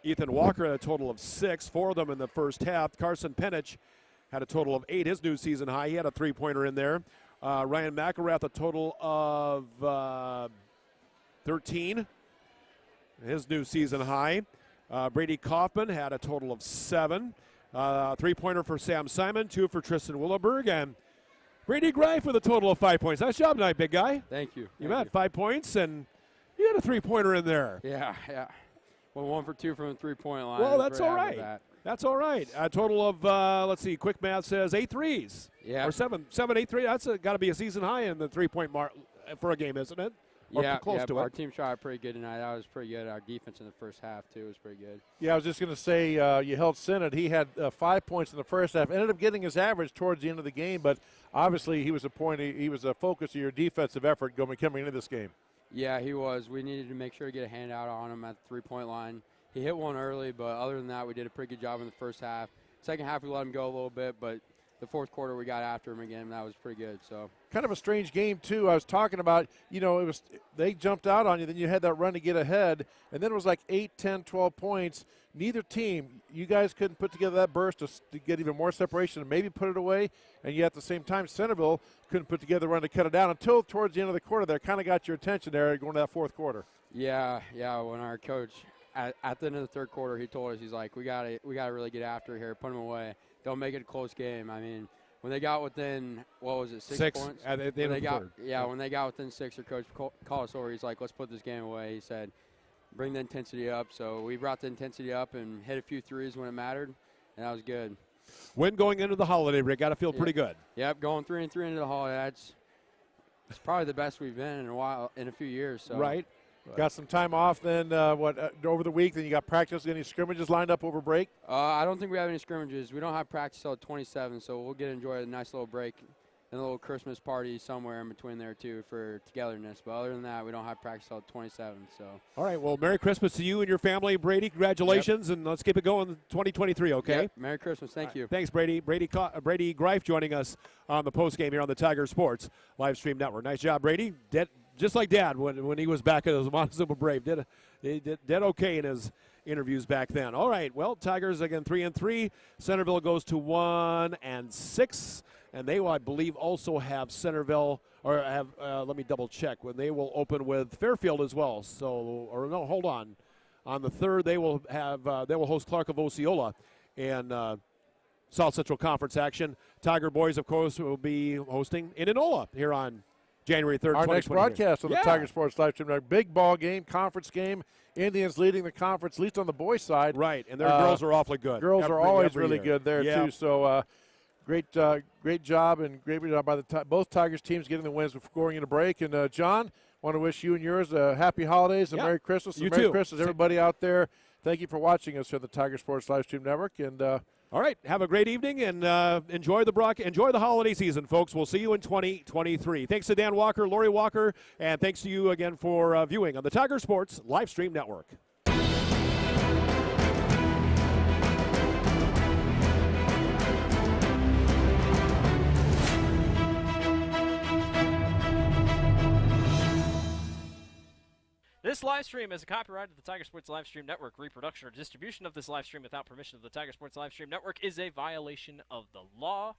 Ethan Walker had a total of 6, 4 of them in the first half. Carson Penich had a total of 8, his new season high. He had a three-pointer in there. Ryan McElrath, a total of 13, his new season high. Brady Kaufman had a total of 7. Three-pointer for Sam Simon, 2 for Tristan Williberg, and Brady Greif with a total of 5 points. Nice job tonight, big guy. Thank you. You had 5 points, and you had a three-pointer in there. Yeah. Well, 1 for 2 from the three-point line. Well, that's all right. That's all right. A total of, let's see, quick math says 8 threes. Yeah. Or 7, 8 threes. That's got to be a season high in the three-point mark for a game, isn't it? Yeah, close to our it. team shot pretty good tonight. That was pretty good. Our defense in the first half, too, was pretty good. Yeah, I was just going to say you held Sinnott. He had 5 points in the first half. Ended up getting his average towards the end of the game, but obviously he was a focus of your defensive effort coming into this game. Yeah, he was. We needed to make sure to get a handout on him at the three-point line. He hit one early, but other than that, we did a pretty good job in the first half. Second half, we let him go a little bit, but the fourth quarter, we got after him again. That was pretty good. So kind of a strange game, too. I was talking about, they jumped out on you, then you had that run to get ahead, and then it was like 8, 10, 12 points. Neither team, you guys couldn't put together that burst to get even more separation and maybe put it away, and yet at the same time, Centerville couldn't put together a run to cut it down until towards the end of the quarter there. Kind of got your attention there going to that fourth quarter. Yeah, when our coach, at the end of the third quarter, he told us, he's like, we gotta really get after here, put them away. Don't make it a close game. I mean, when they got within, 6 points? At the end of the third. Yeah, when they got within 6, our coach called us over. He's like, let's put this game away. He said, bring the intensity up. So we brought the intensity up and hit a few threes when it mattered, and that was good. Win going into the holiday break. Got to feel pretty good. Yep, going 3-3 into the holiday. It's probably the best we've been in a few years. So. Right. Got some time off then, over the week? Then you got practice. Any scrimmages lined up over break? I don't think we have any scrimmages. We don't have practice till 27, so we'll enjoy a nice little break and a little Christmas party somewhere in between there, too, for togetherness. But other than that, we don't have practice till 27. So. All right, well, Merry Christmas to you and your family, Brady. Congratulations, and let's keep it going in 2023, okay? Yep. Merry Christmas. Thank you. Thanks, Brady. Brady Greif joining us on the postgame here on the Tiger Sports Live Stream Network. Nice job, Brady. Just like Dad when he was back at the Montezuma Brave. Did okay in his interviews back then. All right, well, Tigers again 3-3. Centerville goes to 1-6, and they will, I believe, also have Centerville or have. Let me double check when they will open with Fairfield as well. So, or no, hold on. On the 3rd, they will host Clark of Osceola in South Central Conference action. Tiger boys, of course, will be hosting Indianola here on January 3rd, our next broadcast on the Tiger Sports Live Stream. Big ball game, conference game. Indians leading the conference, at least on the boys' side. Right, and their girls are awfully good. Girls are always really good there, too. So great job and great job by both Tigers teams getting the wins before going into break. And, John, want to wish you and yours happy holidays and Merry Christmas. You Merry too. Christmas, everybody out there. Thank you for watching us here at the Tiger Sports Livestream Network. And all right, have a great evening and enjoy the holiday season, folks. We'll see you in 2023. Thanks to Dan Walker, Lori Walker, and thanks to you again for viewing on the Tiger Sports Livestream Network. This live stream is a copyright of the Tiger Sports Livestream Network. Reproduction or distribution of this live stream without permission of the Tiger Sports Livestream Network is a violation of the law.